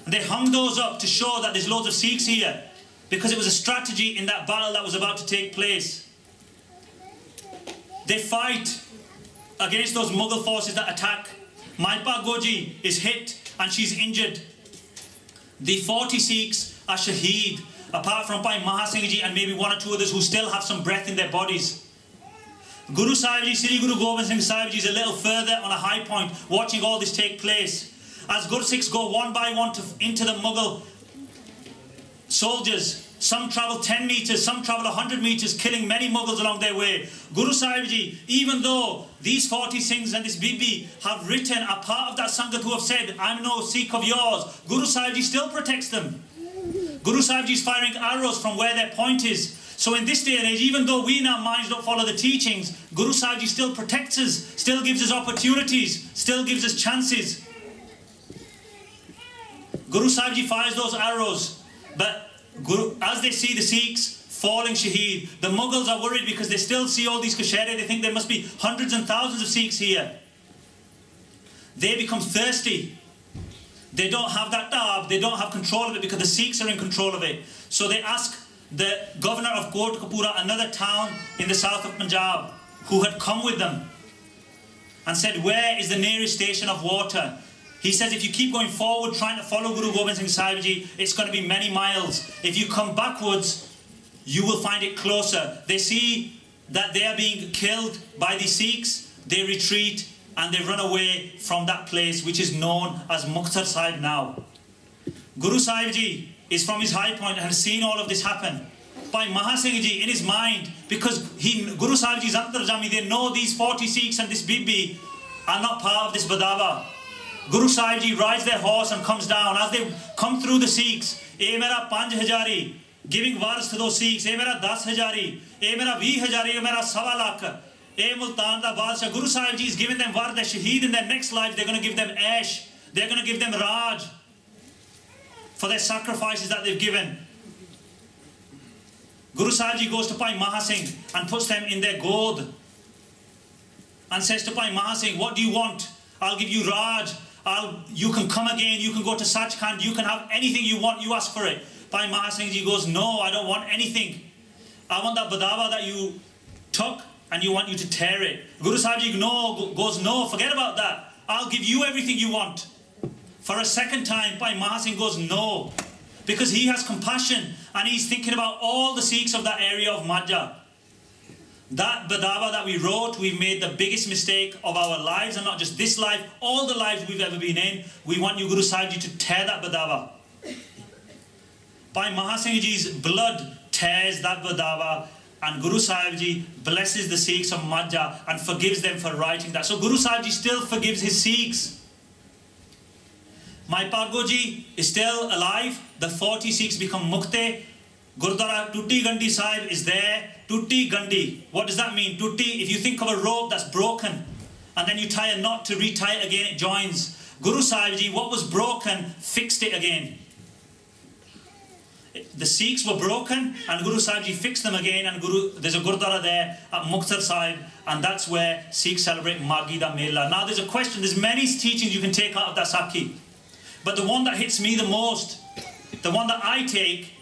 And they hung those up to show that there's loads of Sikhs here, because it was a strategy in that battle that was about to take place. They fight against those Mughal forces that attack. Maipa Goji is hit and she's injured. The 40 Sikhs are shaheed, apart from Bhai Maagh Singh Ji and maybe 1 or 2 others who still have some breath in their bodies. Guru Sahib Ji, Sri Guru Gobind Singh Sahib Ji is a little further on a high point, watching all this take place. As Gursikhs go one by one into the Mughal soldiers. Some travel 10 meters, some travel 100 meters, killing many Mughals along their way. Guru Sahib Ji, even though these 40 Singhs and this Bibi have written a part of that Sangat who have said, I'm no Sikh of yours, Guru Sahib Ji still protects them. Guru Sahib Ji is firing arrows from where their point is. So in this day and age, even though we in our minds don't follow the teachings, Guru Sahib Ji still protects us, still gives us opportunities, still gives us chances. Guru Sahib Ji fires those arrows, but as they see the Sikhs falling shaheed, the Mughals are worried because they still see all these kashare. They think there must be hundreds and thousands of Sikhs here. They become thirsty. They don't have that dab, they don't have control of it because the Sikhs are in control of it. So they ask the governor of Kotkapura, another town in the south of Punjab, who had come with them, and said, where is the nearest station of water? He says, if you keep going forward trying to follow Guru Gobind Singh Sahib Ji, it's going to be many miles. If you come backwards, you will find it closer. They see that they are being killed by the Sikhs, they retreat and they run away from that place which is known as Muktsar Sahib now. Guru Sahib Ji is from his high point and has seen all of this happen. Bhai Maagh Singh Ji, in his mind, because Guru Sahib Ji's Antarjami, they know these 40 Sikhs and this Bibi are not part of this Badawa. Guru Sahib Ji rides their horse and comes down. As they come through the Sikhs, "Eh mera 5,000," giving words to those Sikhs, "Eh mera 10,000, eh mera 20,000, eh mera 1.25 lakh, eh Multan da Badshah." Guru Sahib Ji is giving them word, they're shaheed in their next life, they're going to give them Aish, they're going to give them Raj for their sacrifices that they've given. Guru Sahib Ji goes to Bhai Maagh Singh and puts them in their goad and says to Bhai Maagh Singh, what do you want? I'll give you Raj. You can come again, you can go to Sachkhand, you can have anything you want, you ask for it. Bhai Maagh Singh Ji goes, no, I don't want anything. I want that Badawa that you took and you want you to tear it. Guru Sahib Ji goes, no, forget about that. I'll give you everything you want. For a second time, Bhai Maagh Singh goes, no. Because he has compassion and he's thinking about all the Sikhs of that area of Maagh. That Badawa that we wrote, we've made the biggest mistake of our lives, and not just this life, all the lives we've ever been in. We want you, Guru Sahib Ji, to tear that Badawa. Bhai Maagh Singh Ji's blood tears that Badawa, and Guru Sahib Ji blesses the Sikhs of Maagh and forgives them for writing that. So Guru Sahib Ji still forgives his Sikhs. My Pago Ji is still alive. The 40 Sikhs become Mukte. Gurdwara Tutti Gandhi Sahib is there. Tutti Gandhi. What does that mean? Tutti, if you think of a rope that's broken and then you tie a knot to retie it again, it joins. Guru Sahib Ji, what was broken, fixed it again. The Sikhs were broken and Guru Sahib Ji fixed them again, and there's a Gurdwara there at Muktsar Sahib, and that's where Sikhs celebrate Maagh da Mela. Now there's a question, there's many teachings you can take out of that Sakhi, but the one that hits me the most, the one that I take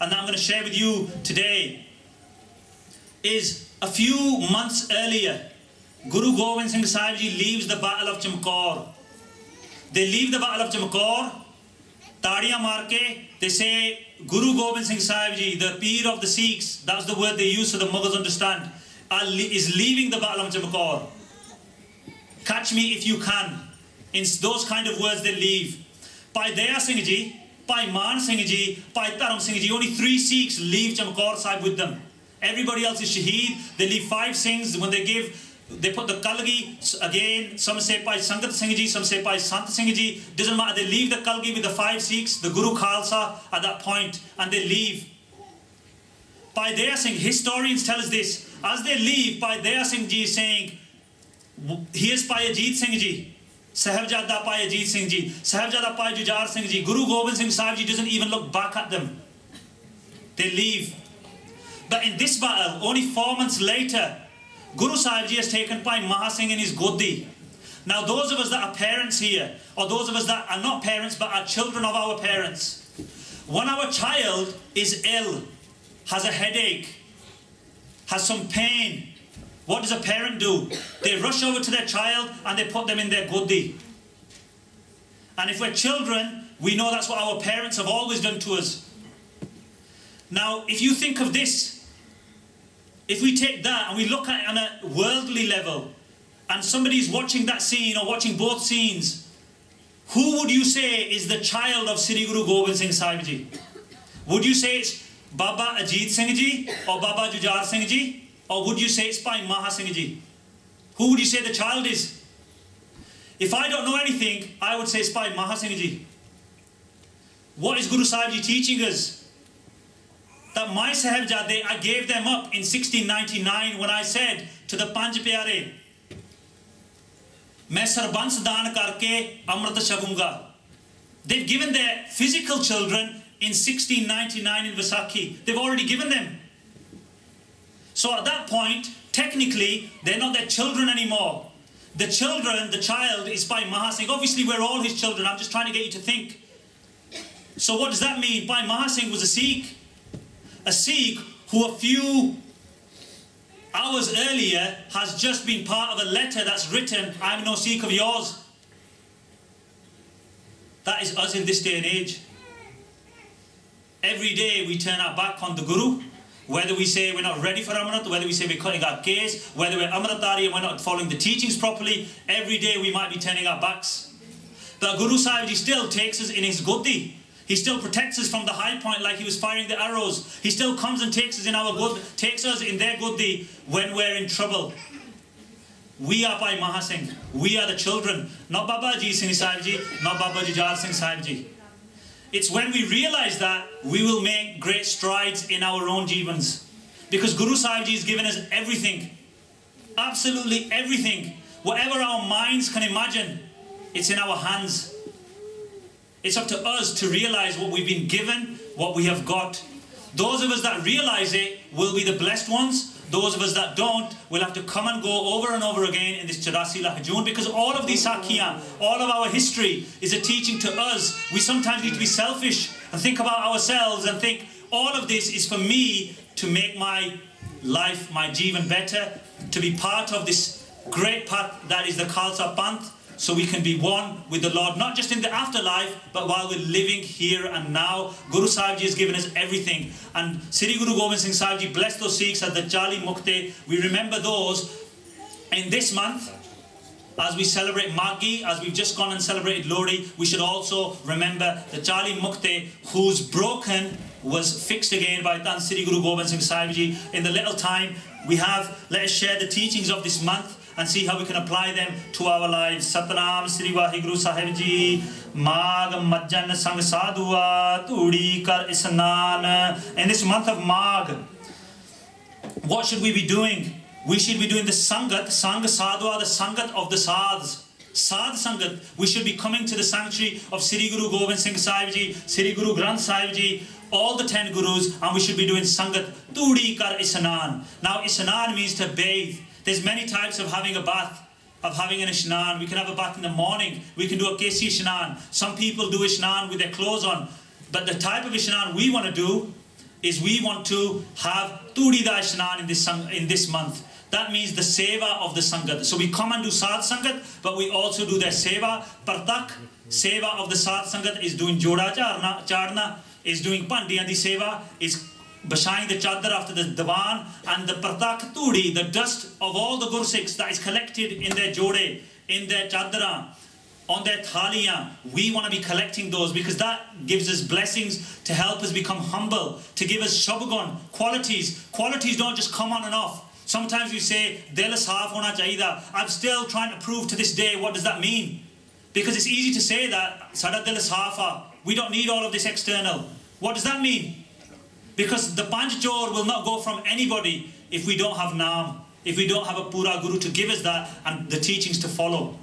and that I'm going to share with you today, is a few months earlier, Guru Gobind Singh Sahib Ji leaves the Battle of Chamkaur. They leave the Battle of Chamkaur, Tadiyan Marke, they say, Guru Gobind Singh Sahib Ji, the Peer of the Sikhs, that's the word they use so the Mughals understand, is leaving the Battle of Chamkaur. Catch me if you can. In those kind of words they leave. Bhai Daya Singh Ji, Bhai Man Singh Ji, Bhai Dharam Singh Ji, only 3 Sikhs leave Chamkaur Sahib with them. Everybody else is shaheed. They leave 5 Singhs. When they put the Kalgi, again, some say Bhai Sangat Singh Ji, some say Bhai Sant Singh Ji. Doesn't matter, they leave the Kalgi with the 5 Sikhs, the Guru Khalsa at that point, and they leave. Bhai Daya Singh, historians tell us this, as they leave, Bhai Daya Singh Ji is saying, here's Bhai Ajit Singh Ji, Sahibzada Bhai Ajit Singh Ji, Sahibzada Bhai Jujhar Singh Ji. Guru Gobind Singh Sahib Ji doesn't even look back at them. They leave. But in this battle, only 4 months later, Guru Sahib Ji has taken Bhai Maagh Singh in his Godi. Now those of us that are parents here, or those of us that are not parents but are children of our parents, when our child is ill, has a headache, has some pain, what does a parent do? They rush over to their child and they put them in their Godi. And if we're children, we know that's what our parents have always done to us. Now, if you think of this, if we take that and we look at it on a worldly level, and somebody's watching that scene or watching both scenes, who would you say is the child of Sri Guru Gobind Singh Sahib Ji? Would you say it's Baba Ajit Singh Ji or Baba Jujhar Singh Ji? Or would you say it's Bhai Maagh Singh Ji? Who would you say the child is? If I don't know anything, I would say it's Bhai Maagh Singh Ji. What is Guru Sahib Ji teaching us? That my Sahibzade, I gave them up in 1699 when I said to the Panj Pyare, मैं सरबंस दान करके अमृत छकूंगा. They've given their physical children in 1699 in Vaisakhi. They've already given them. So at that point, technically, they're not their children anymore. The child is Bhai Maagh Singh. Obviously, we're all his children. I'm just trying to get you to think. So what does that mean? Bhai Maagh Singh was a Sikh. A Sikh who a few hours earlier has just been part of a letter that's written, I'm no Sikh of yours. That is us in this day and age. Every day we turn our back on the Guru. Whether we say we're not ready for Amrit, whether we say we're cutting our case, whether we're Amritari and we're not following the teachings properly, every day we might be turning our backs. But Guru Sahib Ji still takes us in his Godi. He still protects us from the high point like he was firing the arrows. He still comes and takes us in our good, takes us in their Godi when we're in trouble. We are Bhai Maagh Singh. We are the children. Not Baba Ajit Singh Sahib Ji, not Baba Jujhar Singh Sahib Ji. It's when we realize that we will make great strides in our own jivans. Because Guru Sahib Ji has given us everything. Absolutely everything. Whatever our minds can imagine, it's in our hands. It's up to us to realize what we've been given, what we have got. Those of us that realize it will be the blessed ones. Those of us that don't will have to come and go over and over again in this 84 lakh June, because all of these sakhiyan, all of our history is a teaching to us. We sometimes need to be selfish and think about ourselves and think all of this is for me to make my life, my jivan better, to be part of this great path that is the Khalsa Panth, so we can be one with the Lord, not just in the afterlife, but while we're living here and now. Guru Sahib Ji has given us everything. And Sri Guru Gobind Singh Sahib Ji blessed those Sikhs as the 40 Mukte. We remember those in this month. As we celebrate Maagh, as we've just gone and celebrated dhhoorree, we should also remember the 40 Mukte whose broken was fixed again by Tan Sri Guru Gobind Singh Sahib Ji. In the little time we have, let us share the teachings of this month and see how we can apply them to our lives. Satnam Sri Vaheguru Sahib Ji, Maagh majan sang sādhhooaa, dhhoorree kar eisanaan. In this month of Maagh, what should we be doing? We should be doing the Sangat, Sang sādhhooaa, the Sangat of the Saadhs. Saadh Sangat, we should be coming to the sanctuary of Sri Guru Gobind Singh Sahib Ji, Sri Guru Granth Sahib Ji, all the 10 Gurus, and we should be doing Sangat, dhhoorree kar eisanaan. Now eisanaan means to bathe. There's many types of having a bath, of having an ishnan. We can have a bath in the morning. We can do a kesi ishnan. Some people do ishnan with their clothes on. But the type of ishnan we want to do is we want to have dhhoorree da ishnan in this month. That means the seva of the Sangat. So we come and do Saadh Sangat, but we also do their seva. Partak, seva of the Saadh Sangat is doing joda charna, is doing pandiyan di seva, is bashaying the chadar after the dhaan, and the partak dhhoorree, the dust of all the Gursikhs that is collected in their jode, in their chadara, on their thaliyan. We want to be collecting those because that gives us blessings to help us become humble, to give us shabagun, qualities. Qualities don't just come on and off. Sometimes we say, dil saaf hona chahida. I'm still trying to prove to this day, what does that mean? Because it's easy to say that, sada dil saafa. We don't need all of this external. What does that mean? Because the Panj Chor will not go from anybody if we don't have naam, if we don't have a pura guru to give us that and the teachings to follow.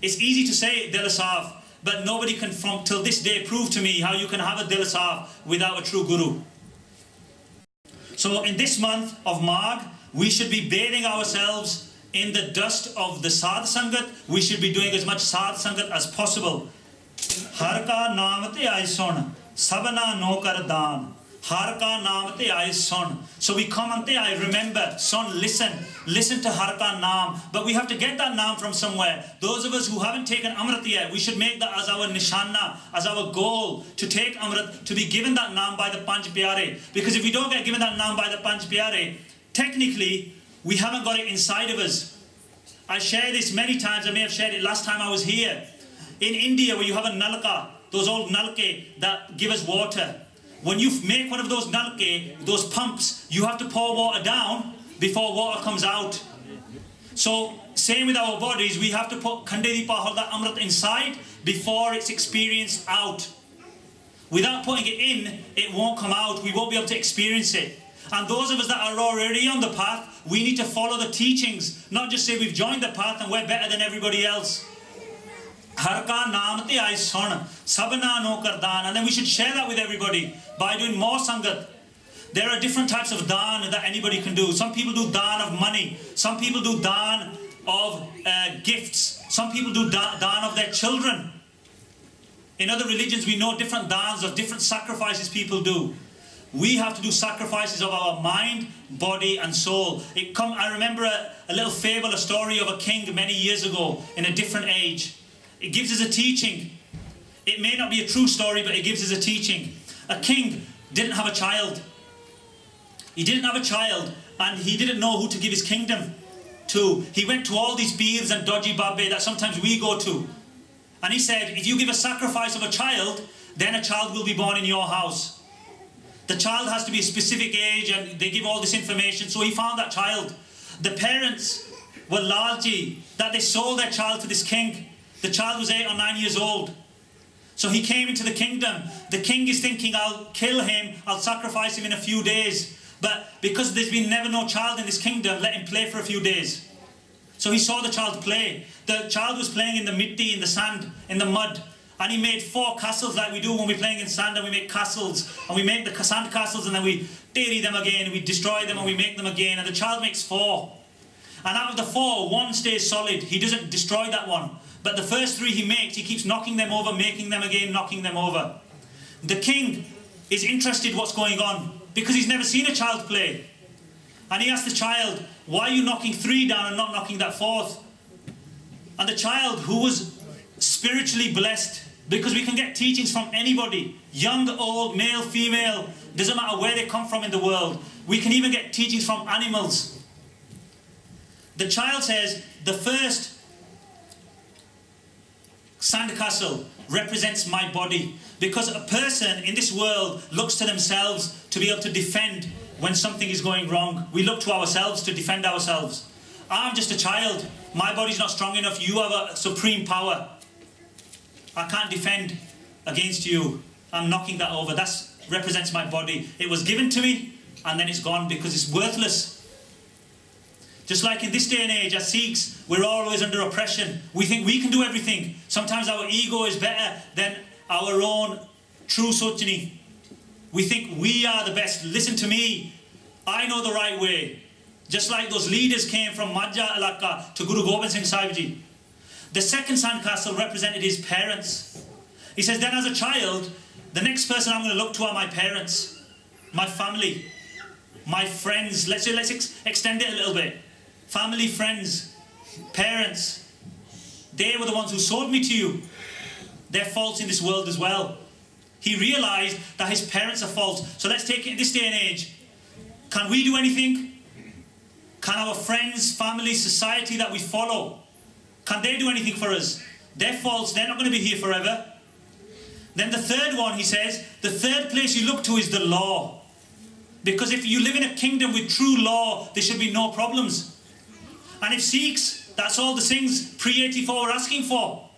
It's easy to say dil saaf, but nobody can from till this day prove to me how you can have a dil saaf without a true guru. So in this month of Maagh, we should be bathing ourselves in the dust of the Saadh Sangat. We should be doing as much Saadh Sangat as possible. Har ka naam te aay sun, sabhanaa no kar dhaan. Har ka naam te aay sun. So we come and I remember, son, listen to Har ka naam. But we have to get that naam from somewhere. Those of us who haven't taken Amrit yet, we should make that as our nishana, as our goal, to take Amrit, to be given that naam by the Panj Pyare. Because if we don't get given that naam by the Panj Pyare, technically, we haven't got it inside of us. I share this many times. I may have shared it last time I was here. In India, where you have a nalka, those old nalke that give us water. when you make one of those nalke, those pumps, you have to pour water down before water comes out. So, same with our bodies, we have to put Khandedi Pahal, that Amrit, inside before it's experienced out. Without putting it in, it won't come out. We won't be able to experience it. And those of us that are already on the path, we need to follow the teachings, not just say we've joined the path and we're better than everybody else. Har ka naam te aai sun, sabhanaa no kar dhaan. And then we should share that with everybody by doing more sangat. There are different types of dhaan that anybody can do. Some people do dhaan of money. Some people do dhaan of gifts. Some people do dhaan of their children. In other religions, we know different dhans of different sacrifices people do. We have to do sacrifices of our mind, body and soul. I remember a little fable, a story of a king many years ago in a different age. It gives us a teaching. It may not be a true story, but it gives us a teaching. A king didn't have a child. He didn't have a child, and he didn't know who to give his kingdom to. He went to all these peers and dodgy babbe that sometimes we go to. And he said, if you give a sacrifice of a child, then a child will be born in your house. The child has to be a specific age, and they give all this information. So he found that child. The parents were lalji, that they sold their child to this king. The child was 8 or 9 years old. So he came into the kingdom. The king is thinking, I'll kill him, I'll sacrifice him in a few days. But because there's been never no child in this kingdom, let him play for a few days. So he saw the child play. The child was playing in the mitti, in the sand, in the mud. And he made 4 castles like we do when we're playing in sand, and we make castles. And we make the sand castles, and then we dhhoorree them again, and we destroy them, and we make them again. And the child makes 4. And out of the 4, 1 stays solid. He doesn't destroy that one. But the first 3 he makes, he keeps knocking them over, making them again, knocking them over. The king is interested what's going on, because he's never seen a child play. And he asked the child, why are you knocking 3 down and not knocking that 4th? And the child, who was spiritually blessed, because we can get teachings from anybody, young, old, male, female, doesn't matter where they come from in the world. We can even get teachings from animals. The child says, the first sandcastle represents my body, because a person in this world looks to themselves to be able to defend when something is going wrong. We look to ourselves to defend ourselves. I'm just a child. My body's not strong enough. You have a supreme power. I can't defend against you. I'm knocking that over. That represents my body. It was given to me, and then it's gone because it's worthless. Just like in this day and age, as Sikhs, we're always under oppression. We think we can do everything. Sometimes our ego is better than our own true sochni. We think we are the best. Listen to me. I know the right way. Just like those leaders came from Maagh Ilaka to Guru Arjan Dev Sahib Ji. The second sandcastle represented his parents. He says, then as a child, the next person I'm going to look to are my parents, my family, my friends. Let's extend it a little bit. Family, friends, parents. They were the ones who sold me to you. They're false in this world as well. He realized that his parents are false. So let's take it in this day and age. Can we do anything? Can our friends, family, society that we follow, can they do anything for us? They're false. They're not going to be here forever. Then the third one, he says, the third place you look to is the law. Because if you live in a kingdom with true law, there should be no problems. And if Sikhs, that's all the things pre-84 were asking for.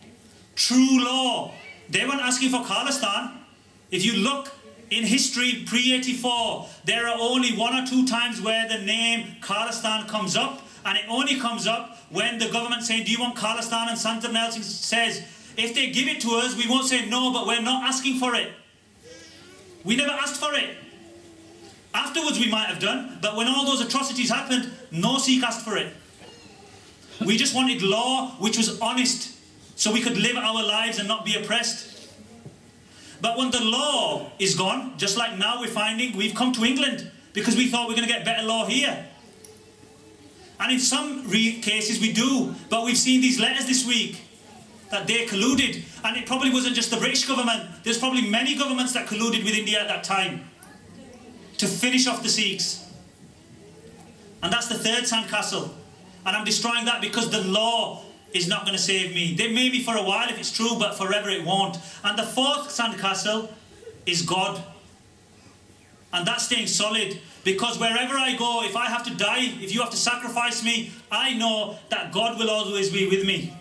True law. They weren't asking for Khalistan. If you look in history pre-84, there are only 1 or 2 times where the name Khalistan comes up. And it only comes up when the government saying, do you want Khalistan? And Santa Nelson says, if they give it to us, we won't say no, but we're not asking for it. We never asked for it. Afterwards we might have done, but when all those atrocities happened, no Sikh asked for it. We just wanted law which was honest, so we could live our lives and not be oppressed. But when the law is gone, just like now we're finding, we've come to England because we thought we're going to get better law here. And in some cases we do, but we've seen these letters this week that they colluded, and it probably wasn't just the British government. There's probably many governments that colluded with India at that time to finish off the Sikhs. And that's the third sandcastle. And I'm destroying that because the law is not going to save me. They may be for a while if it's true, but forever it won't. And the fourth sandcastle is God. And that's staying solid, because wherever I go, if I have to die, if you have to sacrifice me, I know that God will always be with me.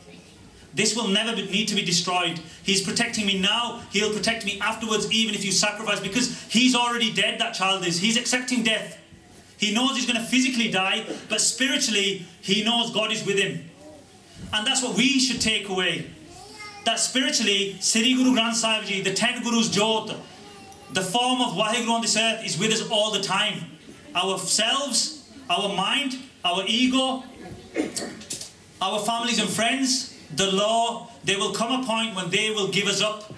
This will never need to be destroyed. He's protecting me now. He'll protect me afterwards, even if you sacrifice, because he's already dead, that child is. He's accepting death. He knows he's going to physically die, but spiritually, he knows God is with him. And that's what we should take away. That spiritually, Sri Guru Granth Sahib Ji, the 10 Gurus Jot, the form of Waheguru on this earth is with us all the time. Ourselves, our mind, our ego, our families and friends, the law, there will come a point when they will give us up.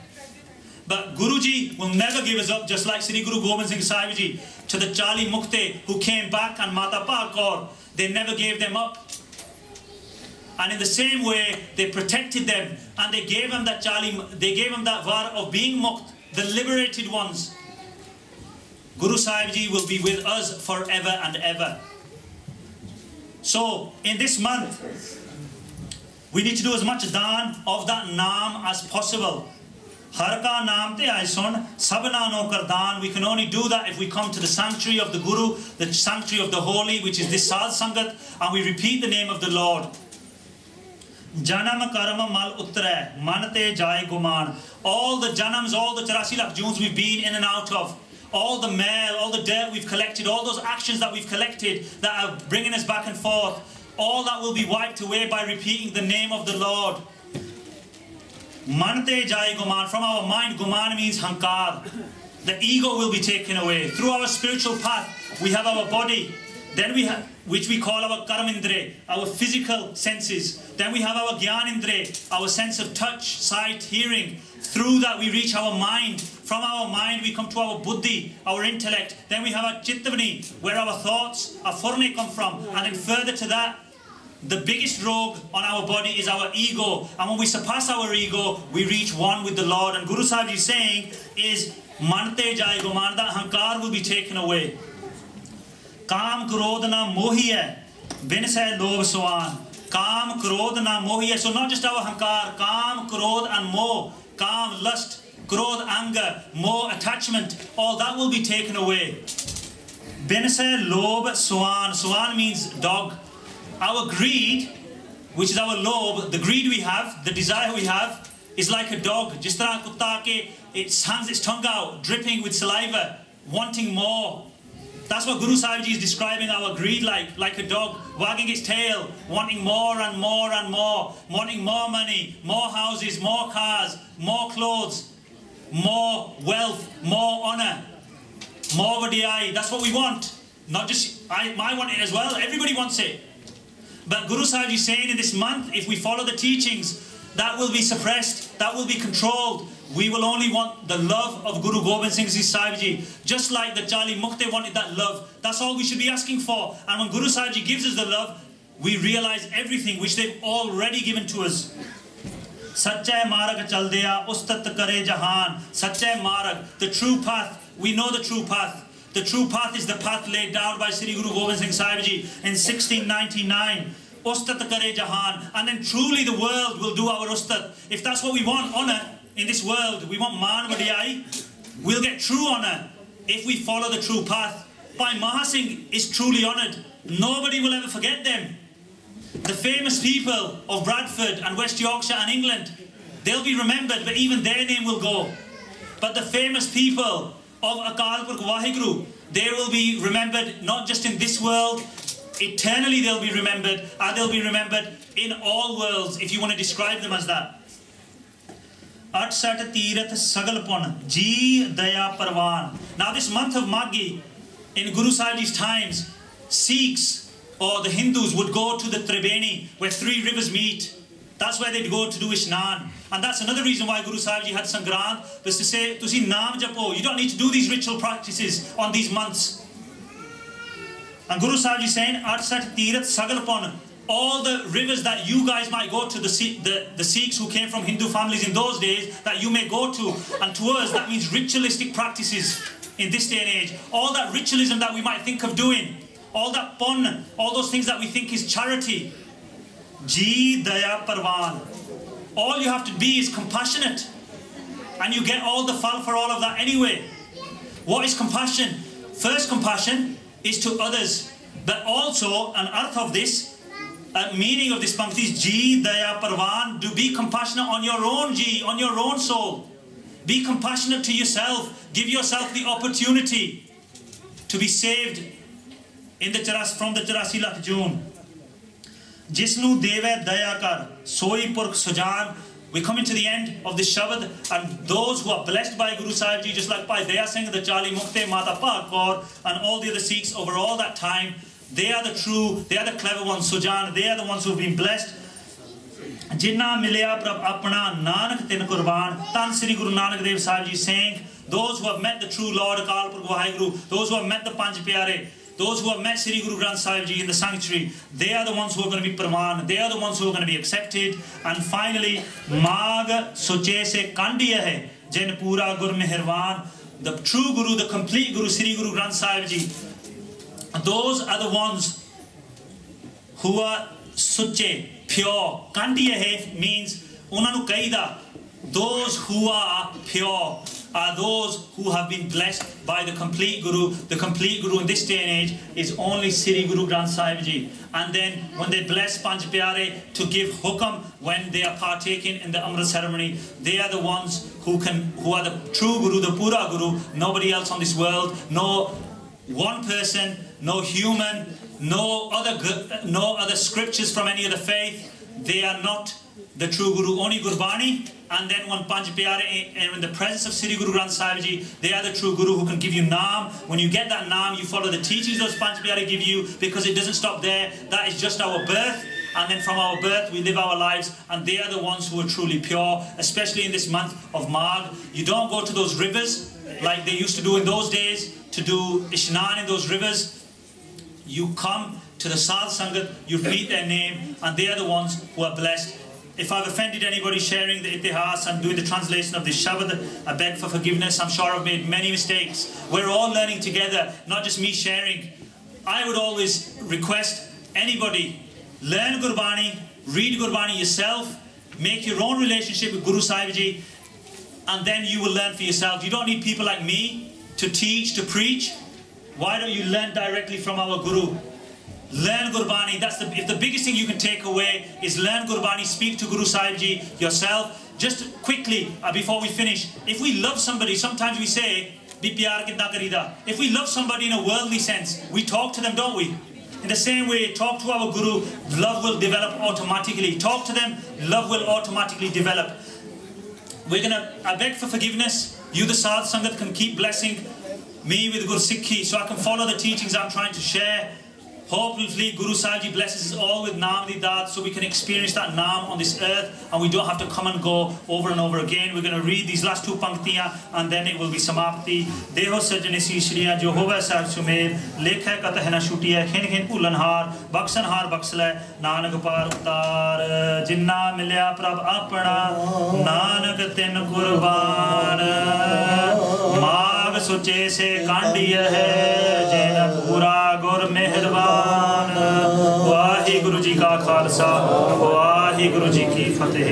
But Guruji will never give us up, just like Sri Guru Gobind Singh Sahib Ji, to the 40 Mukte who came back and Mata Kaur, they never gave them up. And in the same way, they protected them and they gave them that var of being mukt, the liberated ones. Guru Sahib Ji will be with us forever and ever. So, in this month, we need to do as much dhaan of that naam as possible. Har ka naam te aison, sabhanaa no kar dhaan. We can only do that if we come to the sanctuary of the Guru, the sanctuary of the Holy, which is this Saadh Sangat, and we repeat the name of the Lord. Janam karma mal auqrY, man te jwie guman. All the janams, all the 84 lakh junes we've been in and out of, all the mail, all the dirt we've collected, all those actions that we've collected that are bringing us back and forth, all that will be wiped away by repeating the name of the Lord. Man te jwie guman. From our mind, guman means hankar. The ego will be taken away. Through our spiritual path, we have our body. Then we have, which we call our karmindre, our physical senses. Then we have our gyanindre, our sense of touch, sight, hearing. Through that we reach our mind. From our mind we come to our buddhi, our intellect. Then we have our chittavani, where our thoughts, our furne come from. And then further to that, the biggest rogue on our body is our ego. And when we surpass our ego, we reach one with the Lord. And Guru Sahib Ji is saying is, mante jai guman, that hankar will be taken away. Kaam krodh na mohi hai, bin se lobh swan. Kaam krodh na mohi hai. So not just our hankar, kaam, krodh and moh. Kaam, lust, krodh, anger, moh, attachment. All that will be taken away. Bin se lobh swan. Swan means dog. Our greed, which is our lobh, the greed we have, the desire we have, is like a dog. Jis tarah kutta ke, it hangs its tongue out, dripping with saliva, wanting more. That's what Guru Sahib Ji is describing our greed like a dog, wagging its tail, wanting more and more and more, wanting more money, more houses, more cars, more clothes, more wealth, more honor, more DUVI. That's what we want. Not just, I want it as well, everybody wants it. But Guru Sahib Ji is saying in this month, if we follow the teachings, that will be suppressed, that will be controlled. We will only want the love of Guru Gobind Singh Ji Sahib Ji. Just like the 40 Mukte wanted that love. That's all we should be asking for. And when Guru Sahib Ji gives us the love, we realize everything which they've already given to us. Sachai marag chaldeya ustat kare jahan. Sachai marag, the true path. We know the true path. The true path is the path laid down by Sri Guru Gobind Singh Sahib Ji in 1699. Ustat kare jahan. And then truly the world will do our ustat. If that's what we want, honor. In this world, we want man vadiyai. We'll get true honor if we follow the true path. Bhai Maagh Singh is truly honored. Nobody will ever forget them. The famous people of Bradford and West Yorkshire and England, they'll be remembered, but even their name will go. But the famous people of Akal Purkh Waheguru, they will be remembered not just in this world, eternally they'll be remembered, and they'll be remembered in all worlds, if you want to describe them as that. Atsat Tirath Sagalpon, Ji Daya Parvan. Now this month of Maagh, in Guru Sahib Ji's times, Sikhs or the Hindus would go to the Tribeni, where 3 rivers meet. That's where they'd go to do Isnan. And that's another reason why Guru Sahib Ji had Sangrant, was to say, to see Naam Japo, you don't need to do these ritual practices on these months. And Guru Sahib Ji is saying, Atsat Tirath Sagalpon, all the rivers that you guys might go to, the Sikhs who came from Hindu families in those days, that you may go to. And to us, that means ritualistic practices in this day and age. All that ritualism that we might think of doing, all that pun, all those things that we think is charity. Ji Daya Parvan. All you have to be is compassionate. And you get all the fal for all of that anyway. What is compassion? first compassion is to others. But also, an arth of this, meaning of this pankti is ji daya parvan. Do be compassionate on your own ji, on your own soul. Be compassionate to yourself. Give yourself the opportunity to be saved in the from the 84 lakh June. Jisnu deve daya kar, soi purkh sujan. We're coming to the end of this shabad, and those who are blessed by Guru Sahib Ji, just like Bhai Sukhraj, the Chali Mukte, Mata Pak Kaur, and all the other Sikhs over all that time, they are the true, they are the clever ones, Sujan, they are the ones who have been blessed. Jinna milya prab apna nanak tin qurban. Tan Sri Guru Nanak Dev Sahib Ji saying, those who have met the true Lord Akal Purkh Waheguru, those who have met the Panch Pyare, those who have met Sri Guru Granth Sahib Ji in the sanctuary, they are the ones who are going to be praman, they are the ones who are going to be accepted. And finally, Maagh suche se kandiya hai, jin pura gur meherwan. The true Guru, the complete Guru, Sri Guru Granth Sahib Ji, those are the ones who are suche, pure. Kandiya hai means, unanu kaida, those who are pure are those who have been blessed by the complete Guru. The complete Guru in this day and age is only Sri Guru Granth Sahib Ji. And then when they bless Panch Pyare to give hukam when they are partaking in the Amrit ceremony, they are the ones who are the true Guru, the Pura Guru. Nobody else on this world, no one person, no human, no other scriptures from any other faith. They are not the true Guru, only Gurbani. And then when Panch Pyare and in the presence of Sri Guru Granth Sahib Ji, they are the true Guru who can give you naam. When you get that naam, you follow the teachings those Panch Pyare give you, because it doesn't stop there. That is just our birth. And then from our birth, we live our lives, and they are the ones who are truly pure, especially in this month of Maagh. You don't go to those rivers like they used to do in those days to do isnan in those rivers. You come to the Saadh Sangat, you repeat their name, and they are the ones who are blessed. If I've offended anybody sharing the itihas and doing the translation of this shabad, I beg for forgiveness. I'm sure I've made many mistakes. We're all learning together, not just me sharing. I would always request anybody, learn Gurbani, read Gurbani yourself, make your own relationship with Guru Sahib Ji, and then you will learn for yourself. You don't need people like me to teach, to preach. Why don't you learn directly from our Guru? Learn Gurbani. If the biggest thing you can take away is learn Gurbani, speak to Guru Sahib Ji yourself. Just quickly, before we finish, if we love somebody, sometimes we say, "Bhi pyar kitna karida." If we love somebody in a worldly sense, we talk to them, don't we? In the same way, talk to our Guru, love will develop automatically. Talk to them, love will automatically develop. I beg for forgiveness. You, the Saadh Sangat, can keep blessing me with Gur Sikhi so I can follow the teachings I'm trying to share. Hopefully Guru Sahib Ji blesses us all with naam di daat so we can experience that naam on this earth and we don't have to come and go over and over again. We're going to read these last two panktiyan and then it will be samapti. Deho sajane si shriya jo hove sar sumer lekha katah na shutiya khin khin pulan har baksan har baksla nanak par utar jinna milya prab apna nanak tin qurban maagh suche se kandiya hai jena pura gur meherban. Waheguru ji का खालसा वाहिगुरु जी की फतेह।